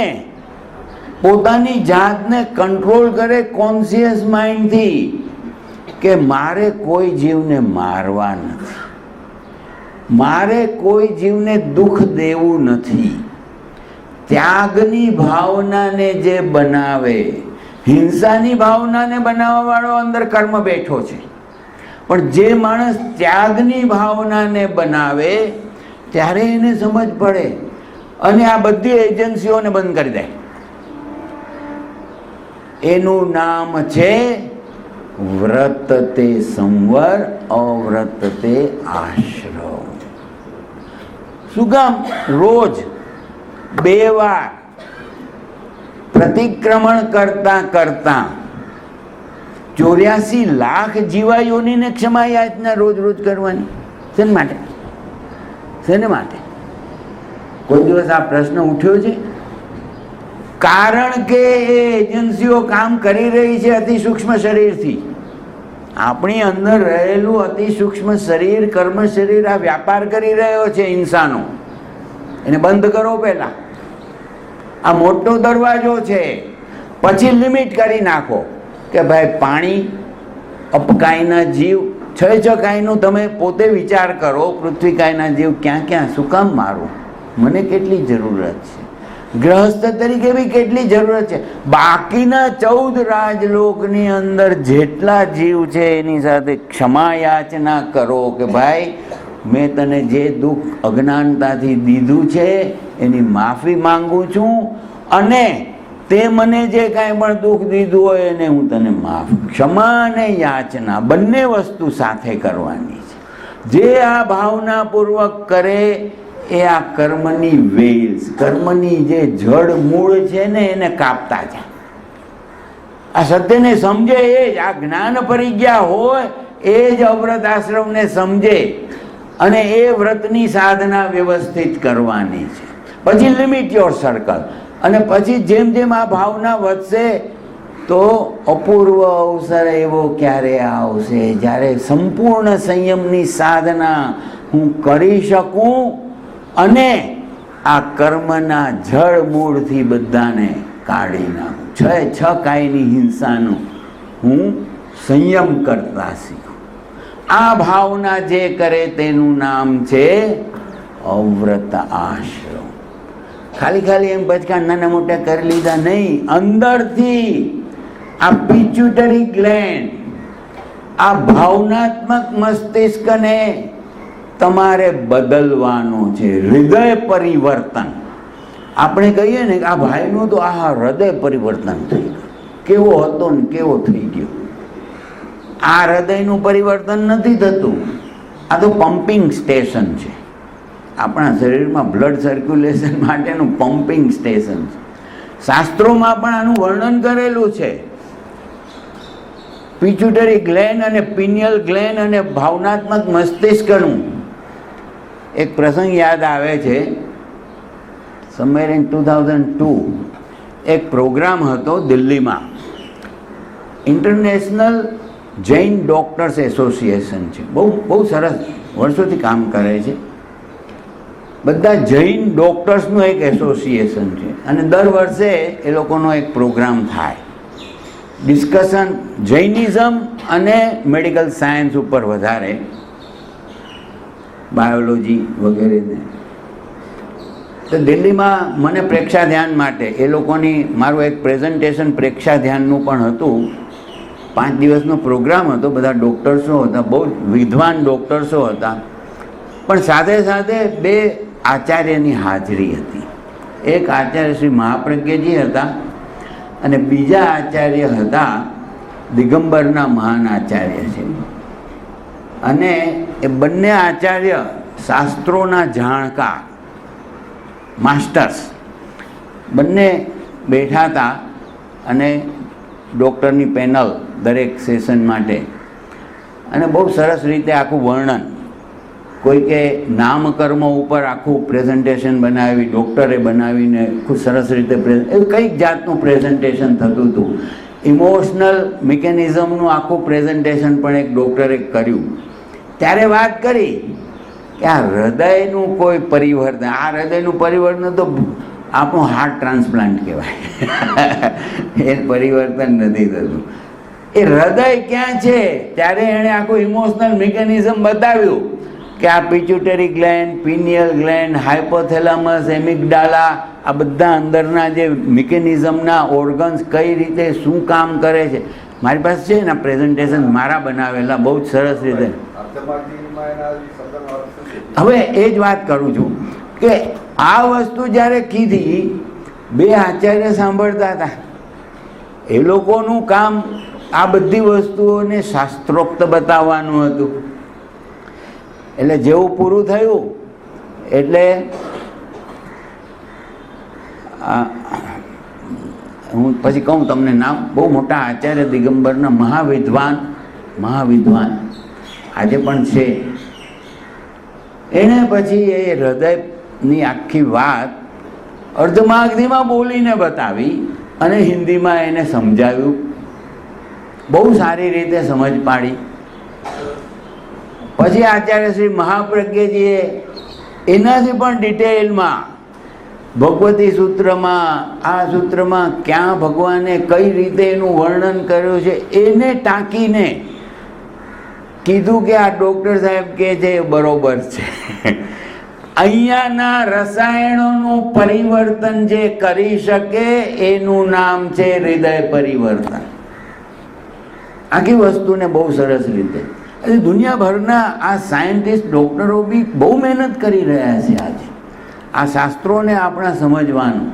પોતાની જાતને કંટ્રોલ કરે કોન્શિયસ માઇન્ડથી કે મારે કોઈ જીવને મારવા નથી, મારે કોઈ જીવને દુઃખ દેવું નથી, ત્યાગની ભાવનાને જે બનાવે, હિંસાની ભાવનાને બનાવવા વાળો અંદર કર્મ બેઠો છે, પણ જે માણસ ત્યાગની ભાવનાને બનાવે ત્યારે એને સમજ પડે અને આ બધી એજન્સીઓને બંધ કરી દે. એનું નામ છે વ્રત તે સંવર, અવ્રત તે આશ્રવ. શું કામ? રોજ 2 વાર પ્રતિક્રમણ કરતા કરતા 84 લાખ જીવાયોનીને ક્ષમા યાચના રોજ રોજ કરવાની. શેને માટે? શેને માટે? કોઈ દિવસ આ પ્રશ્ન ઉઠ્યો છે? કારણ કે એ એજન્સીઓ કામ કરી રહી છે અતિ સૂક્ષ્મ શરીરથી. આપણી અંદર રહેલું અતિ સૂક્ષ્મ શરીર, કર્મ શરીર આ વ્યાપાર કરી રહ્યો છે ઇન્સાનો. એને બંધ કરો પહેલા. આ મોટો દરવાજો છે, પછી લિમિટ કરી નાખો કે ભાઈ પાણી, અપકાયના જીવ, 6 કાયનું તમે પોતે વિચાર કરો. પૃથ્વી કાયના જીવ ક્યાં ક્યાં, શું કામ મારું? મને કેટલી જરૂરત છે? ગ્રહસ્થ તરીકે બી કેટલી જરૂરત છે? બાકીના 14 રાજલોકની અંદર જેટલા જીવ છે એની સાથે ક્ષમા યાચના કરો કે ભાઈ મેં તને જે દુઃખ અજ્ઞાનતાથી દીધું છે એની માફી માંગુ છું, અને તે મને જે કાંઈ પણ દુઃખ દીધું હોય એને હું તને માફ. ક્ષમા અને યાચના બંને વસ્તુ સાથે કરવાની છે. જે આ ભાવનાપૂર્વક કરે એ આ કર્મની વેલ્સ, કર્મની જે જડ મૂળ છે ને એને કાપતા જાય. આ સત્યને સમજે એ જ, આ જ્ઞાન પરિજ્ઞા હોય એ જ અવ્રત આશ્રમને સમજે અને એ વ્રતની સાધના વ્યવસ્થિત કરવાની છે. પછી લિમિટ યોર સર્કલ, અને પછી જેમ જેમ આ ભાવના વધશે તો અપૂર્વ અવસર એવો ક્યારે આવશે જ્યારે સંપૂર્ણ સંયમની સાધના હું કરી શકું અને આ કર્મના જળ મૂળથી બધાને કાઢી નાખું. છ કાયની હિંસાનું હું સંયમ કરતા શીખું. આ ભાવના જે કરે તેનું નામ છે અવ્રત આશ્રમ. ખાલી એમ બચકા નાના મોટા કરી લીધા નહીં, અંદરથી આ પિચ્યુટરી ગ્લેન્ડ, આ ભાવનાત્મક મસ્તિષ્કને તમારે બદલવાનું છે. હૃદય પરિવર્તન. આપણે કહીએ ને કે આ ભાઈનું તો આ હૃદય પરિવર્તન થઈ ગયું, કેવો હતો ને કેવો થઈ ગયો. આ હૃદયનું પરિવર્તન નથી થતું, આ તો પમ્પિંગ સ્ટેશન છે. આપણા શરીરમાં બ્લડ સર્ક્યુલેશન માટેનું પમ્પિંગ સ્ટેશન છે. શાસ્ત્રોમાં પણ આનું વર્ણન કરેલું છે. પિચ્યુટરી ગ્લેન્ડ અને પિનિયલ ગ્લેન્ડ અને ભાવનાત્મક મસ્તિષ્કનું એક પ્રસંગ યાદ આવે છે. સમવેર ઇન 2002 એક પ્રોગ્રામ હતો દિલ્હીમાં. ઇન્ટરનેશનલ જૈન ડૉક્ટર્સ એસોસિએશન છે, બહુ સરસ, વર્ષોથી કામ કરે છે. બધા જૈન ડૉક્ટર્સનું એક એસોસિએશન છે અને દર વર્ષે એ લોકોનો એક પ્રોગ્રામ થાય. ડિસ્કશન જૈનિઝમ અને મેડિકલ સાયન્સ ઉપર વધારે, બાયોલોજી વગેરેને. તો દિલ્હીમાં મને પ્રેક્ષા ધ્યાન માટે એ લોકોની મારું એક પ્રેઝન્ટેશન પ્રેક્ષા ધ્યાનનું પણ હતું. 5 દિવસનો પ્રોગ્રામ હતો, બધા ડૉક્ટર્સો હતા, બહુ વિદ્વાન ડૉક્ટર્સો હતા, પણ સાથે સાથે 2 આચાર્યની હાજરી હતી. એક આચાર્ય શ્રી મહાપ્રજ્ઞજી હતા અને બીજા આચાર્ય હતા દિગંબરના મહાન આચાર્ય છે. અને એ બંને આચાર્ય શાસ્ત્રોના જાણકાર, માસ્ટર્સ, બંને બેઠા હતા અને ડૉક્ટરની પેનલ દરેક સેશન માટે. અને બહુ સરસ રીતે આખું વર્ણન, કોઈકે નામકર્મ ઉપર આખું પ્રેઝન્ટેશન બનાવી, ડૉક્ટરે બનાવીને ખૂબ સરસ રીતે એવું કંઈક જાતનું પ્રેઝન્ટેશન થતું હતું. ઇમોશનલ મિકેનિઝમનું આખું પ્રેઝન્ટેશન પણ એક ડૉક્ટરે કર્યું. ત્યારે વાત કરી કે આ હૃદયનું કોઈ પરિવર્તન, આ હૃદયનું પરિવર્તન તો આપણું હાર્ટ ટ્રાન્સપ્લાન્ટ કહેવાય. એ પરિવર્તન નથી થતું. એ હૃદય ક્યાં છે? ત્યારે એણે આખું ઇમોશનલ મિકેનિઝમ બતાવ્યું કે આ pituitary gland, pineal gland, હાઇપોથેલામસ, amygdala, આ બધા અંદરના જે મિકેનિઝમના ઓર્ગન્સ કઈ રીતે શું કામ કરે છે. મારી પાસે છે ને પ્રેઝન્ટેશન મારા બનાવેલા, બહુ જ સરસ રીતે. હવે એ જ વાત કરું છું કે આ વસ્તુ જ્યારે કીધી, 2 આચાર્ય સાંભળતા હતા. એ લોકોનું કામ આ બધી વસ્તુઓને શાસ્ત્રોક્ત બતાવવાનું હતું. એટલે જેવું પૂરું થયું એટલે હું પછી કહું તમને નામ. બહુ મોટા આચાર્ય દિગંબરના મહાવિદ્વાન આજે પણ છે. એણે પછી એ હૃદયની આખી વાત અર્ધમાગધીમાં બોલીને બતાવી અને હિન્દીમાં એને સમજાવ્યું. બહુ સારી રીતે સમજ પાડી. પછી આચાર્ય શ્રી મહાપ્રજ્ઞજીએ એનાથી પણ ડિટેલમાં ભગવતી સૂત્રમાં, આ સૂત્રમાં ક્યાં ભગવાને કઈ રીતે એનું વર્ણન કર્યું છે એને ટાંકીને કીધું કે આ ડૉક્ટર સાહેબ કહે છે એ બરોબર છે. અહીંયાના રસાયણોનું પરિવર્તન જે કરી શકે એનું નામ છે હૃદય પરિવર્તન. આખી વસ્તુને બહુ સરસ રીતે દુનિયાભરના આ સાયન્ટિસ્ટ ડૉક્ટરો બી બહુ મહેનત કરી રહ્યા છે આજે આ શાસ્ત્રોને આપણા સમજવાનું.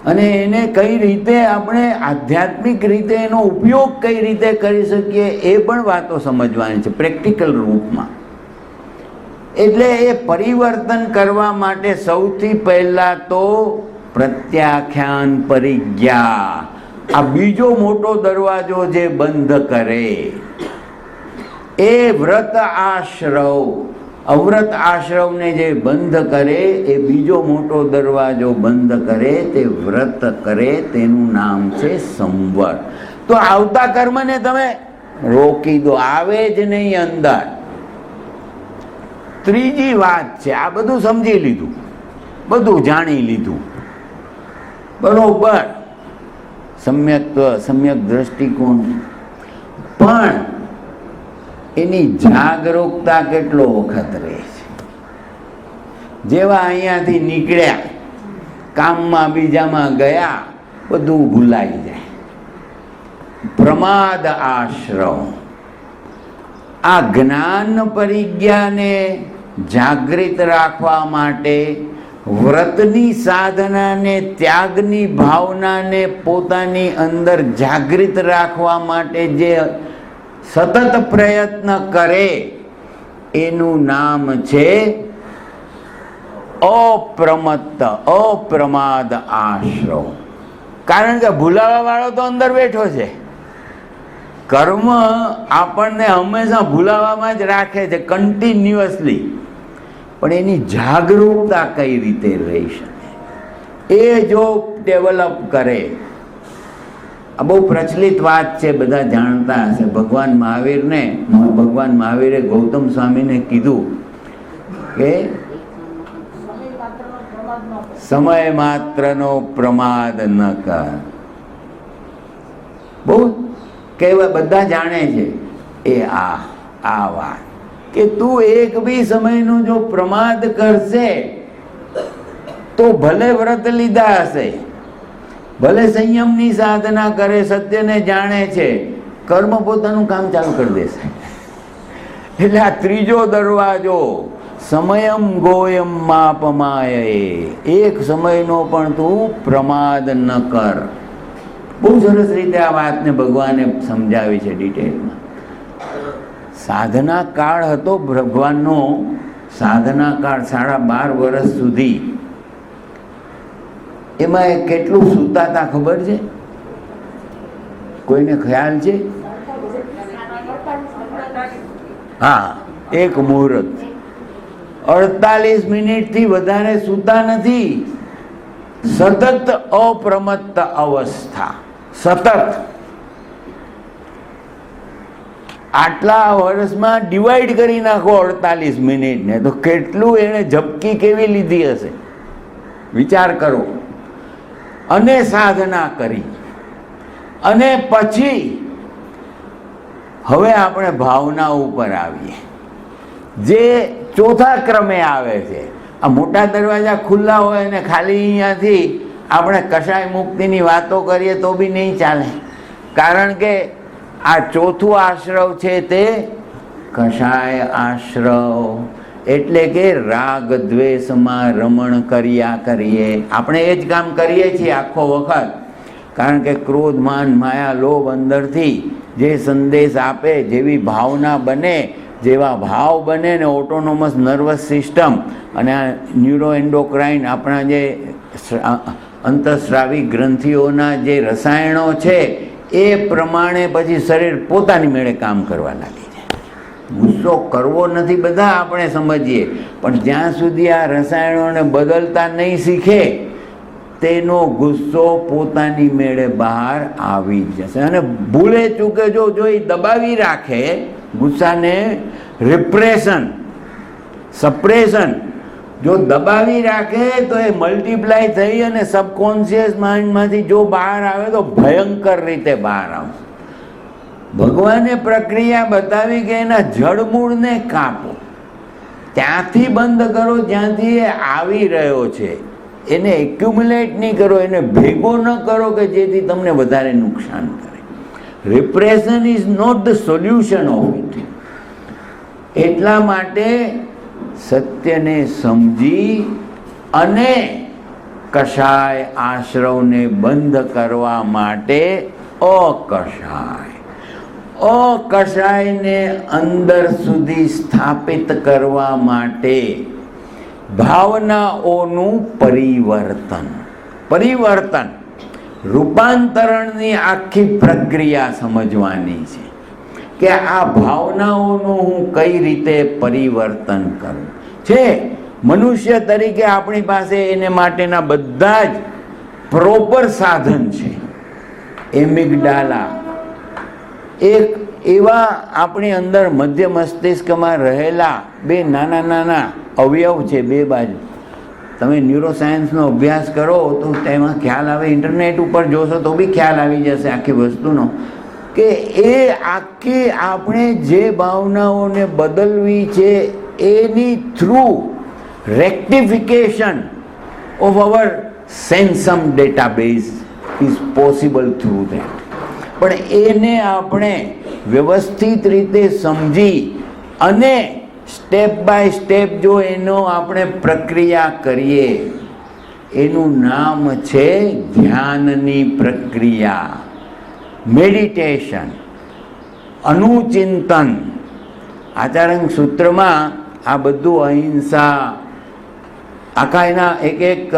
અને એને કઈ રીતે આપણે આધ્યાત્મિક રીતે એનો ઉપયોગ કઈ રીતે કરી શકીએ એ પણ વાતો સમજવાની છે પ્રેક્ટિકલ રૂપમાં. એટલે એ પરિવર્તન કરવા માટે સૌથી પહેલાં તો પ્રત્યાખ્યાન પરિજ્ઞા, આ બીજો મોટો દરવાજો જે બંધ કરે એ વ્રત આશ્રવ, અવ્રત આશ્રવને જે બંધ કરે એ બીજો મોટો દરવાજો બંધ કરે તે વ્રત કરે, તેનું નામ છે સંવર. તો આવતા કર્મને તમે રોકી દો, આવે જ નહીં અંદર. ત્રીજી વાત છે, આ બધું સમજી લીધું, બધું જાણી લીધું, બરોબર, સમ્યક દ્રષ્ટિકોણ, પણ એની જાગરૂકતા કેટલો વખત રહે છે. જેવા અહીંયાથી નીકળ્યા, કામમાં બીજામાં ગયા, બધું ભૂલાઈ જાય. પ્રમાદ આશ્રવ, આ જ્ઞાન પરિજ્ઞાને જાગૃત રાખવા માટે, વ્રતની સાધનાને, ત્યાગની ભાવનાને પોતાની અંદર જાગૃત રાખવા માટે જે સતત પ્રયત્ન કરે એનું નામ છે અપ્રમાદ આશ્રવ. કારણ કે ભૂલાવા વાળો તો અંદર બેઠો છે. કર્મ આપણને હંમેશા ભૂલાવામાં જ રાખે છે, કન્ટિન્યુઅસલી. પણ એની જાગરૂકતા કઈ રીતે રહી શકે એ જો ડેવલપ કરે, આ બહુ પ્રચલિત વાત છે, બધા જાણતા હશે. ભગવાન મહાવીરે ગૌતમ સ્વામીને કીધું કે સમય માત્રનો પ્રમાદ ન કર. બહુ કહેવા બધા જાણે છે એ આ વાત કે તું એક બી સમયનો જો પ્રમાદ કરશે તો ભલે વ્રત લીધા હશે, ભલે સંયમની સાધના કરે, સત્યને જાણે છે, કર્મ પોતાનું કામ ચાલુ કરી દેશે. એટલે આ ત્રીજો દરવાજો સમયમ ગોયમ માપમાય, એક સમયનો પણ તું પ્રમાદ ન કર. બહુ સરસ રીતે આ વાતને ભગવાને સમજાવી છે ડિટેલમાં. સાધના કાળ હતો ભગવાનનો, સાધના કાળ 12.5 વર્ષ સુધી. એમાં એ કેટલું સૂતા હતા ખબર છે? કોઈને ખ્યાલ છે? હા, એક મુહૂર્ત. 48 મિનિટથી વધારે સૂતા નથી. સતત અપ્રમત્ત અવસ્થા, સતત. આટલા વર્ષમાં ડિવાઈડ કરી નાખો 48 મિનિટને, તો કેટલું એણે ઝપકી કેવી લીધી હશે, વિચાર કરો. અને સાધના કરી, અને પછી હવે આપણે ભાવના ઉપર આવીએ, જે ચોથા ક્રમે આવે છે. આ મોટા દરવાજા ખુલ્લા હોય અને ખાલી અહીંયાથી આપણે કશાય મુક્તિની વાતો કરીએ તો બી નહીં ચાલે. કારણ કે આ ચોથું આશ્રવ છે તે કશાય આશ્રવ, એટલે કે રાગ દ્વેષમાં રમણ કર્યા કરીએ. આપણે એ જ કામ કરીએ છીએ આખો વખત. કારણ કે ક્રોધ, માન, માયા, લોભ અંદરથી જે સંદેશ આપે, જેવી ભાવના બને, જેવા ભાવ બને ને ઓટોનોમસ નર્વસ સિસ્ટમ અને આ ન્યુરો એન્ડોક્રાઇન, આપણા જે અંતઃસ્રાવી ગ્રંથિઓના જે રસાયણો છે એ પ્રમાણે પછી શરીર પોતાની મેળે કામ કરવા લાગી જાય. ગુસ્સો કરવો નથી, બધા આપણે સમજીએ, પણ જ્યાં સુધી આ રસાયણોને બદલતા નહીં શીખે તેનો ગુસ્સો પોતાની મેળે બહાર આવી જશે. અને ભૂલે ચૂકે જો એ દબાવી રાખે ગુસ્સાને, રિપ્રેશન, સપ્રેશન જો દબાવી રાખે તો એ મલ્ટીપ્લાય થઈ અને સબકોન્શિયસ માઇન્ડમાંથી જો બહાર આવે તો ભયંકર રીતે બહાર આવશે. ભગવાને પ્રક્રિયા બતાવી કે એના જડમૂળને કાપો, ત્યાંથી બંધ કરો જ્યાંથી એ આવી રહ્યો છે. એને એક્યુમ્યુલેટ નહીં કરો, એને ભેગો ન કરો કે જેથી તમને વધારે નુકસાન કરે. Repression is not the solution of it. એટલા માટે સત્યને સમજી અને કષાય આશ્રવને બંધ કરવા માટે અકષાય, અકષાયને અંદર સુધી સ્થાપિત કરવા માટે ભાવનાઓનું પરિવર્તન, પરિવર્તન રૂપાંતરણની આખી પ્રક્રિયા સમજવાની છે કે આ ભાવનાઓનું હું કઈ રીતે પરિવર્તન કરું. છે મનુષ્ય તરીકે આપણી પાસે એને માટેના બધા જ પ્રોપર સાધન છે. એમિગડાલા એક એવા આપણી અંદર મધ્ય મસ્તિષ્કમાં રહેલા બે નાના નાના અવયવ છે, બે બાજુ. તમે ન્યુરોસાયન્સનો અભ્યાસ કરો તો તેમાં ખ્યાલ આવે, ઇન્ટરનેટ ઉપર જોશો તો બી ખ્યાલ આવી જશે આખી વસ્તુનો, કે એ આખી આપણે જે ભાવનાઓને બદલવી છે એની through rectification of our sensum database is possible through that. પણ એને આપણે વ્યવસ્થિત રીતે સમજી અને સ્ટેપ બાય સ્ટેપ જો એનો આપણે પ્રક્રિયા કરીએ, એનું નામ છે ધ્યાનની પ્રક્રિયા, મેડિટેશન, અનુચિંતન. આચાર્ય સૂત્રમાં આ બધું અહિંસા, આખા એના એક એક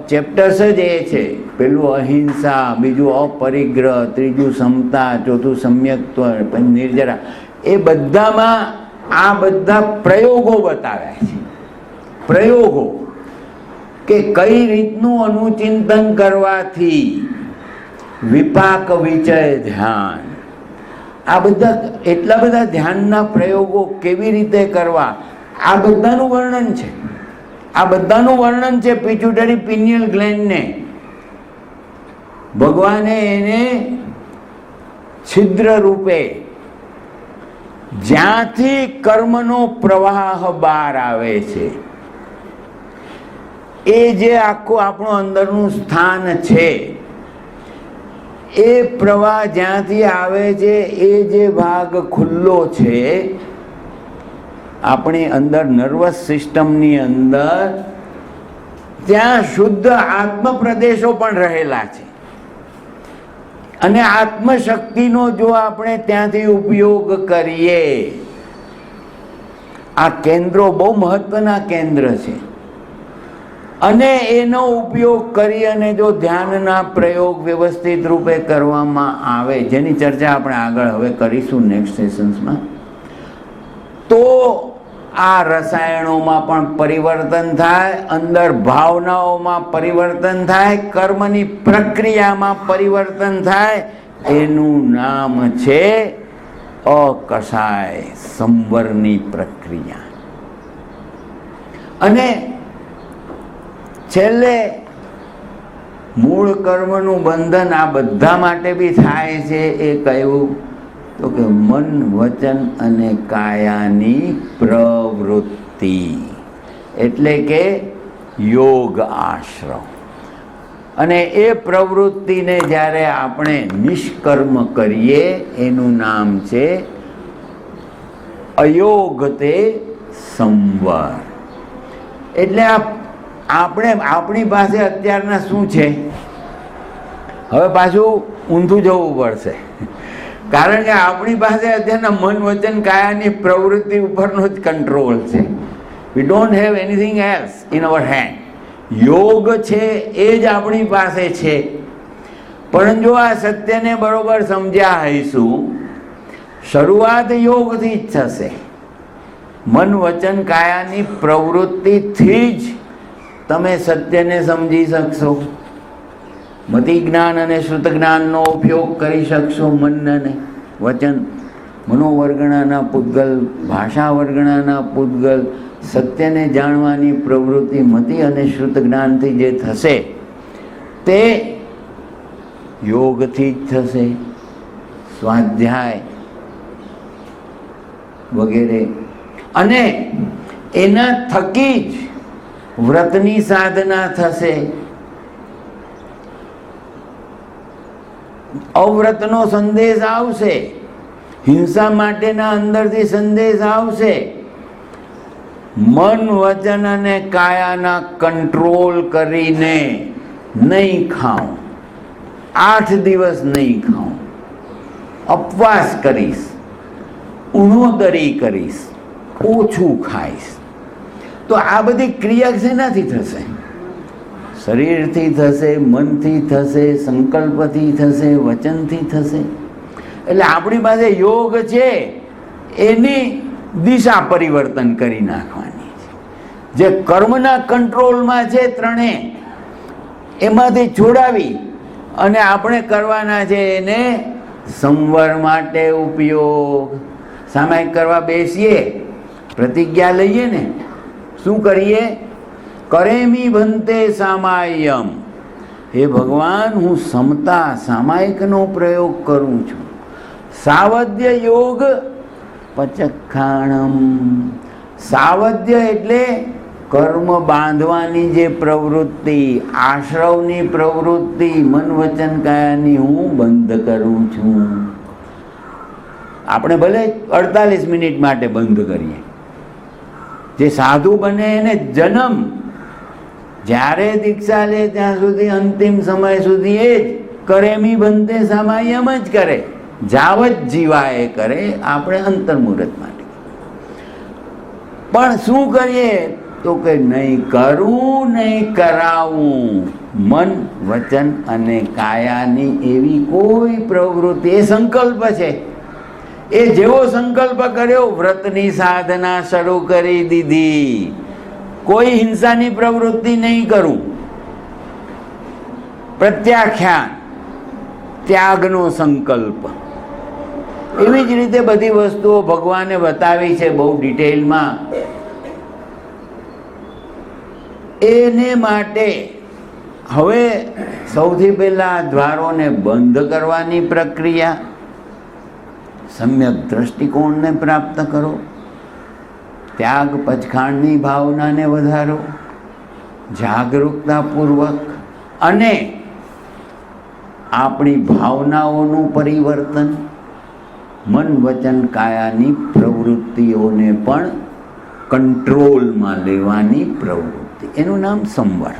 ચેપ્ટર્સ જ એ છે. પેલું અહિંસા, બીજું અપરિગ્રહ, ત્રીજું સમતા, ચોથું સમ્યક્ત્વ, પછી નિર્જરા. એ બધામાં આ બધા પ્રયોગો બતાવ્યા છે. પ્રયોગો કે કઈ રીતનું અનુચિંતન કરવાથી વિપાક વિચય ધ્યાન, આ બધા એટલા બધા ધ્યાનના પ્રયોગો કેવી રીતે કરવા, આ બધાનું વર્ણન છે. આ બધાનું વર્ણન છે પિટ્યુટરી પિનિયલ ગ્લેન્ડને. ભગવાને એને છિદ્ર રૂપે, જ્યાંથી કર્મનો પ્રવાહ બહાર આવે છે, એ જે આખું આપણું અંદરનું સ્થાન છે, એ પ્રવાહ જ્યાંથી આવે છે, એ જે ભાગ ખુલ્લો છે આપણી અંદર નર્વસ સિસ્ટમની અંદર, ત્યાં શુદ્ધ આત્મ પ્રદેશો પણ રહેલા છે. અને આત્મશક્તિનો જો આપણે ત્યાંથી ઉપયોગ કરીએ, આ કેન્દ્રો બહુ મહત્વના કેન્દ્ર છે, અને એનો ઉપયોગ કરી અને જો ધ્યાનના પ્રયોગ વ્યવસ્થિત રૂપે કરવામાં આવે, જેની ચર્ચા આપણે આગળ હવે કરીશું નેક્સ્ટ સેશન્સમાં, તો આ રસાયણોમાં પણ પરિવર્તન થાય, અંદર ભાવનાઓમાં પરિવર્તન થાય, કર્મની પ્રક્રિયામાં પરિવર્તન થાય. એનું નામ છે અકષાય, સંવરની પ્રક્રિયા. અને છેલ્લે મૂળ કર્મનું બંધન આ બધા માટે બી થાય છે. એ કહ્યું તો કે મન, વચન અને કાયાની પ્રવૃત્તિ, એટલે કે યોગ આશ્રમ. અને એ પ્રવૃત્તિને જ્યારે આપણે નિષ્કર્મ કરીએ, એનું નામ છે અયોગતે સંવર. એટલે આપણી પાસે અત્યારના શું છે, હવે પાછું ઊંધું જવું પડશે, કારણ કે આપણી પાસે અત્યારના મન, વચન, કાયાની પ્રવૃત્તિ ઉપરનો જ કંટ્રોલ છે. We don't have anything else in our hand. યોગ છે એ જ આપણી પાસે છે. પણ જો આ સત્યને બરોબર સમજ્યા હઈશું, શરૂઆત યોગથી જ થશે. મન, વચન, કાયાની પ્રવૃત્તિથી જ તમે સત્યને સમજી શકશો. મતિ જ્ઞાન અને શ્રુત જ્ઞાનનો ઉપયોગ કરી શકશો. મન અને વચન, મનોવર્ગણાના પૂતગલ, ભાષા વર્ગણાના પૂતગલ, સત્યને જાણવાની પ્રવૃત્તિ મતિ અને શ્રુત જ્ઞાનથી જે થશે તે યોગથી જ થશે. સ્વાધ્યાય વગેરે, અને એના થકી જ વ્રતની સાધના થશે. અવ્રતનો સંદેશ આવશે, હિંસા માટેના અંદરથી સંદેશ આવશે. મન, વચન અને કાયાના કંટ્રોલ કરીને નહીં ખાઉં, 8 દિવસ નહીં ખાઉં, ઉપવાસ કરીશ, ઉણોદરી કરીશ, ઓછું ખાઈશ, તો આ બધી ક્રિયા શેનાથી થશે? શરીરથી થશે, મનથી થશે, સંકલ્પથી થશે, વચનથી થશે. એટલે આપણી પાસે યોગ છે એની દિશા પરિવર્તન કરી નાખવાની છે. જે કર્મના કંટ્રોલમાં છે ત્રણે, એમાંથી છોડાવી અને આપણે કરવાના છે એને સંવર માટે ઉપયોગ. સામાયિક કરવા બેસીએ, પ્રતિજ્ઞા લઈએ ને, શું કરીએ? કરેમી ભંતે સામાયમ. હે ભગવાન, હું સમતા સામાયિકનો પ્રયોગ કરું છું. સાવધ્ય યોગ પચખાણમ. સાવધ્ય એટલે કર્મ બાંધવાની જે પ્રવૃત્તિ, આશ્રવની પ્રવૃત્તિ, મન વચન કાયાની હું બંધ કરું છું. આપણે ભલે 48 મિનિટ માટે બંધ કરીએ. જે સાધુ બને એને જન્મ, જ્યારે દીક્ષા લે ત્યાં સુધી, અંતિમ સમય સુધી એ જ કરેમી બંધે સામાયમ જ કરે. જાવત જીવાય કરે. આપણે અંતર્મુહૂર્ત માટે. પણ શું કરીએ? તો કે નહીં કરું, નહીં કરાવું. મન, વચન અને કાયાની એવી કોઈ પ્રવૃત્તિ, એ સંકલ્પ છે. એ જેવો સંકલ્પ કર્યો, વ્રતની સાધના શરૂ કરી દીધી. કોઈ હિંસાની પ્રવૃત્તિ નહીં કરું. પ્રત્યાખ્યાન, ત્યાગનો સંકલ્પ. એવી જ રીતે બધી વસ્તુઓ ભગવાને બતાવી છે બહુ ડિટેલમાં. એને માટે હવે સૌથી પહેલા દ્વારોને બંધ કરવાની પ્રક્રિયા, સમ્યક દ્રષ્ટિકોણને પ્રાપ્ત કરો, ત્યાગ પચખાણની ભાવનાને વધારો, જાગૃતતાપૂર્વક, અને આપણી ભાવનાઓનું પરિવર્તન, મન વચન કાયાની પ્રવૃત્તિઓને પણ કંટ્રોલમાં લેવાની પ્રવૃત્તિ. એનું નામ સંવર.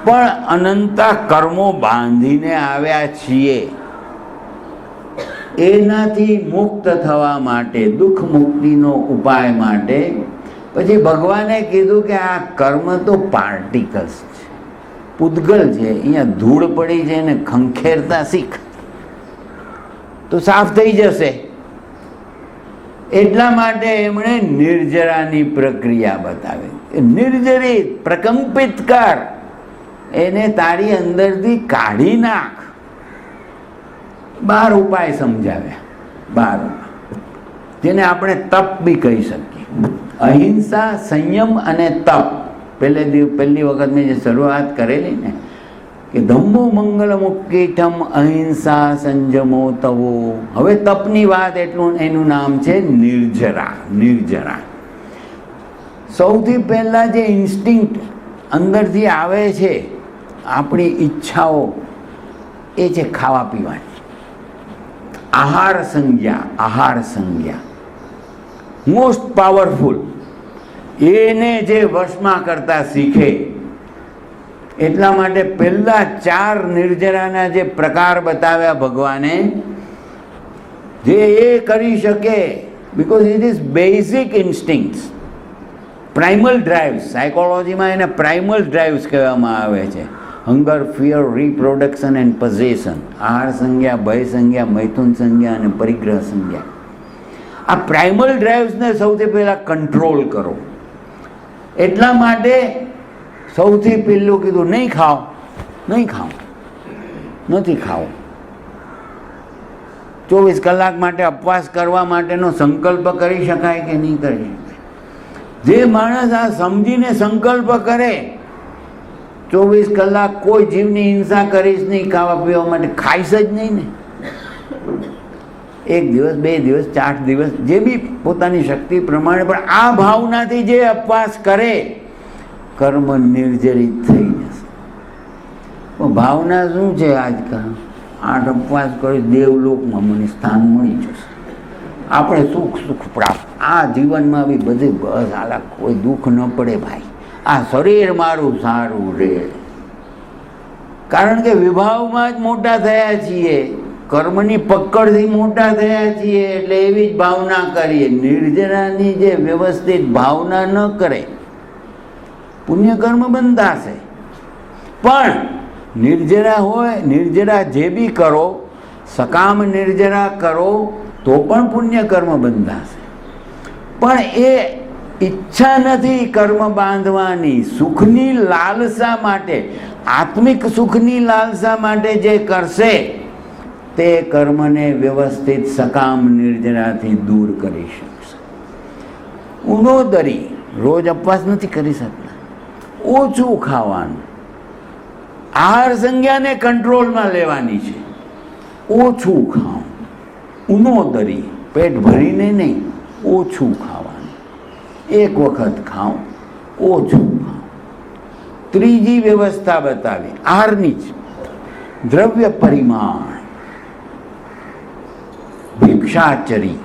પણ અનંતા કર્મો બાંધીને આવ્યા છીએ, એનાથી મુક્ત થવા માટે, દુઃખ મુક્તિનો ઉપાય માટે પછી ભગવાને કીધું કે આ કર્મ તો પાર્ટિકલ્સ છે, પૂતગલ છે. અહીંયા ધૂળ પડી છે એને ખંખેરતા શીખ તો સાફ થઈ જશે. એટલા માટે એમણે નિર્જરાની પ્રક્રિયા બતાવી. નિર્જરિત, પ્રકંપિત કર, એને તારી અંદરથી કાઢી નાખ. 12 ઉપાય સમજાવ્યા. 12 જેને આપણે તપ બી કહી શકીએ. અહિંસા, સંયમ અને તપ. પહેલી વખત મેં જે શરૂઆત કરેલી ને કે ધમ્મો મંગલ મુક્કીઠમ અહિંસા સંયમો તવો. હવે તપની વાત, એટલું એનું નામ છે નિર્જરા. નિર્જરા સૌથી પહેલા જે ઇન્સ્ટિંક્ટ અંદરથી આવે છે, આપણી ઈચ્છાઓ, એ છે ખાવા પીવાની. આહાર સંજ્ઞા. આહાર સંજ્ઞા મોસ્ટ પાવરફુલ. એને જે વશમાં કરતા શીખે. એટલા માટે પહેલા 4 નિર્જરાના જે પ્રકાર બતાવ્યા ભગવાને, જે એ કરી શકે, because it is basic instincts, primal drives. સાયકોલોજીમાં એને પ્રાઇમલ ડ્રાઇવ્સ કહેવામાં આવે છે. Hunger, fear, reproduction and possession. આહાર સંજ્ઞા, ભય સંજ્ઞા, મૈથુન સંજ્ઞા અને પરિગ્રહ સંજ્ઞા. આ પ્રાઇમલ ડ્રાઇવ્સને સૌથી પહેલાં કંટ્રોલ કરો. એટલા માટે સૌથી પહેલું કીધું નહીં ખાઓ, નહીં ખાઓ, નથી ખાવું. 24 કલાક માટે ઉપવાસ કરવા માટેનો સંકલ્પ કરી શકાય કે નહીં કરી શકાય? જે માણસ આ સમજીને સંકલ્પ કરે, 24 કલાક કોઈ જીવની હિંસા કરીશ નહીં, ખાવા પીવા માટે ખાઈશ જ નહીં ને. 1 દિવસ, 2 દિવસ, 4 દિવસ, જે બી પોતાની શક્તિ પ્રમાણે, પણ આ ભાવનાથી જે ઉપવાસ કરે, કર્મ નિર્જરિત થઈ જશે. ભાવના શું છે આજકાલ? 8 ઉપવાસ કરી દેવલોકમાં મને સ્થાન મળી જશે, આપણે સુખ પ્રાપ્ત. આ જીવનમાં બી બધે બસ હાલા, કોઈ દુઃખ ન પડે ભાઈ, આ શરીર મારું સારું રહે, કારણ કે વિભાવમાં જ મોટા થયા છીએ, કર્મની પકડથી મોટા થયા છીએ, એટલે એવી જ ભાવના કરીએ. નિર્જરાની જે વ્યવસ્થિત ભાવના ન કરે, પુણ્ય કર્મ બંધાશે. પણ નિર્જરા હોય, નિર્જરા જે બી કરો, સકામ નિર્જરા કરો તો પણ પુણ્ય કર્મ બંધાશે. પણ એ ઈચ્છા નથી કર્મ બાંધવાની. સુખની લાલસા માટે, આત્મિક સુખની લાલસા માટે જે કરશે તે કર્મને વ્યવસ્થિત સકામ નિર્જરાથી દૂર કરી શકશે. ઉનોદરી, રોજ ઉપવાસ નથી કરી શકતા. ઓછું ખાવાનું, આહાર સંજ્ઞાને કંટ્રોલમાં લેવાની છે. ઓછું ખાઓ, ઉનોદરી, પેટ ભરીને નહીં, ઓછું ખાવાનું. એક વખત ખાઓ, ઓછું ખાઓ. ત્રીજી વ્યવસ્થા બતાવી આહારની જ, દ્રવ્ય પરિમાણ, ભિક્ષાચરી.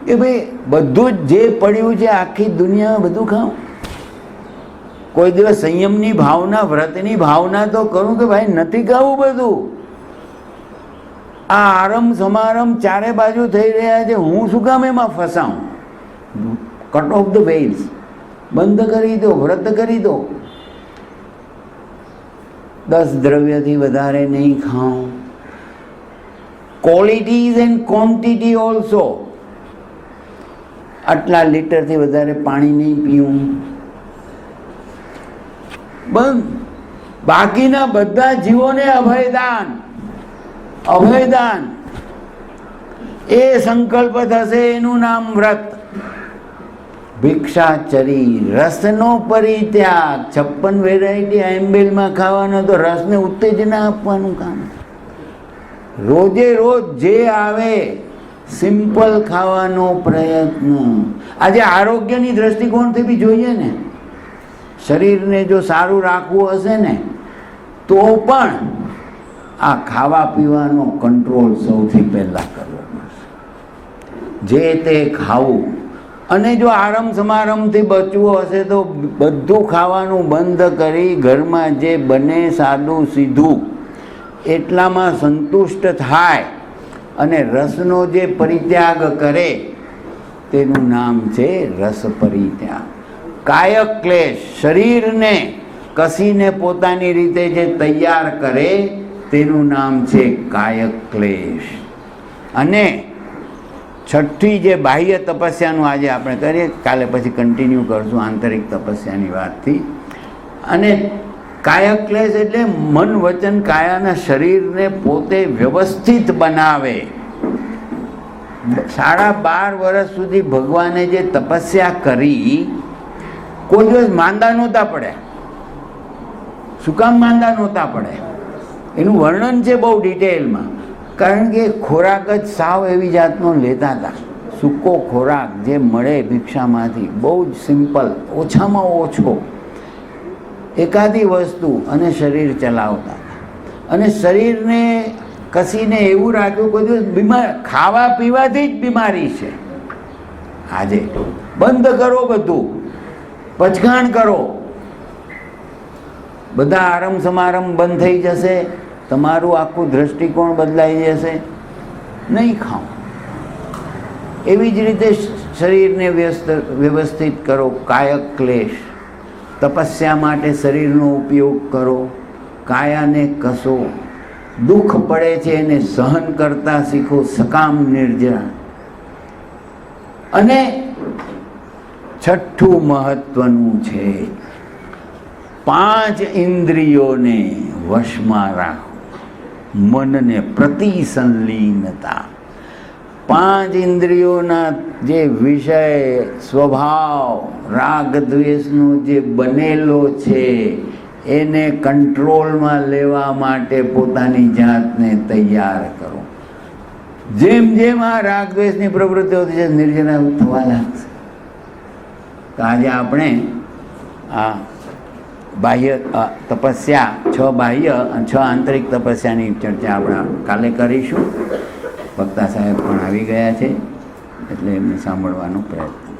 કે ભાઈ બધું જ જે પડ્યું છે આખી દુનિયા બધું ખાઓ. કોઈ દિવસ સંયમની ભાવના, વ્રતની ભાવના તો કરું કે ભાઈ નથી ખાવું બધું. આ આરંભ સમારંભ ચારે બાજુ થઈ રહ્યા છે, હું શું કામ એમાં ફસાઉં? કટ ઓફ ધ વેલ્સ, બંધ કરી દો, વ્રત કરી દો. 10 દ્રવ્યથી વધારે નહીં ખાઉં. Qualities and quantity also. આટલા લીટરથી વધારે પાણી નહીં પીવું. બંધ. બાકીના બધા જીવોને અભયદાન, અભયદાન. એ સંકલ્પ થશે, એનું નામ વ્રત. ભિક્ષાચરી, રસનો પરિત્યાગ. 56 વેરાયટી આંબેલમાં ખાવાનો, તો રસને ઉત્તેજના આપવાનું કામ. રોજે રોજ જે આવે સિમ્પલ ખાવાનો પ્રયત્ન. આજે આરોગ્યની દ્રષ્ટિકોણથી બી જોઈએ ને, શરીરને જો સારું રાખવું હશે ને તો પણ આ ખાવા પીવાનો કંટ્રોલ સૌથી પહેલાં કરવો પડશે. જે તે ખાવું. અને જો આરંભ સમારંભથી બચવું હશે તો બધું ખાવાનું બંધ કરી ઘરમાં જે બને સાદું સીધું એટલામાં સંતુષ્ટ થાય અને રસનો જે પરિત્યાગ કરે તેનું નામ છે રસ પરિત્યાગ. કાયક ક્લેશ, શરીરને કસીને પોતાની રીતે જે તૈયાર કરે તેનું નામ છે કાયક ક્લેશ. અને છઠ્ઠી જે બાહ્ય તપસ્યાનું આજે આપણે કરીએ, કાલે પછી કન્ટિન્યુ કરશું આંતરિક તપસ્યાની વાતથી. અને કાયક ક્લેશ એટલે મન વચન કાયાના શરીરને પોતે વ્યવસ્થિત બનાવે. 12.5 વર્ષ સુધી ભગવાને જે તપસ્યા કરી, કોઈ દિવસ માંદા નહોતા પડ્યા. શું કામ માંદા નહોતા પડ્યા? એનું વર્ણન છે બહુ ડિટેલમાં. કારણ કે ખોરાક જ સાવ એવી જાતનો લેતા હતા, સૂકો ખોરાક જે મળે ભિક્ષામાંથી, બહુ જ સિમ્પલ, ઓછામાં ઓછો, એકાદી વસ્તુ, અને શરીર ચલાવતા હતા. અને શરીરને કસીને એવું રાખ્યું કોઈ દિવસ બીમાર, ખાવા પીવાથી જ બીમારી છે. આજે બંધ કરો, બધું પચખાણ કરો, બધા આરંભ સમારંભ બંધ થઈ જશે, તમારું આખું દ્રષ્ટિકોણ બદલાઈ જશે. નહીં ખાઓ. એવી જ રીતે શરીરને વ્યવસ્થિત કરો. કાયક ક્લેશ, તપસ્યા માટે શરીરનો ઉપયોગ કરો. કાયાને કસો, દુઃખ પડે છે એને સહન કરતા શીખો. સકામ નિર્જરા. અને છઠ્ઠું મહત્વનું છે, 5 ઇન્દ્રિયોને વશમાં રાખો. મનને પ્રતિસંલીનતા. 5 ઇન્દ્રિયોના જે વિષય, સ્વભાવ, રાગ દ્વેષનો જે બનેલો છે એને કંટ્રોલમાં લેવા માટે પોતાની જાતને તૈયાર કરો. જેમ જેમ આ રાગ દ્વેષની પ્રવૃત્તિઓ છે નિર્જરા થવા લાગશે. તો આજે આપણે આ બાહ્ય તપસ્યા, 6 બાહ્ય અને 6 આંતરિક તપસ્યાની ચર્ચા આપણે કાલે કરીશું. વક્તા સાહેબ પણ આવી ગયા છે, એટલે એમને સાંભળવાનો પ્રયત્ન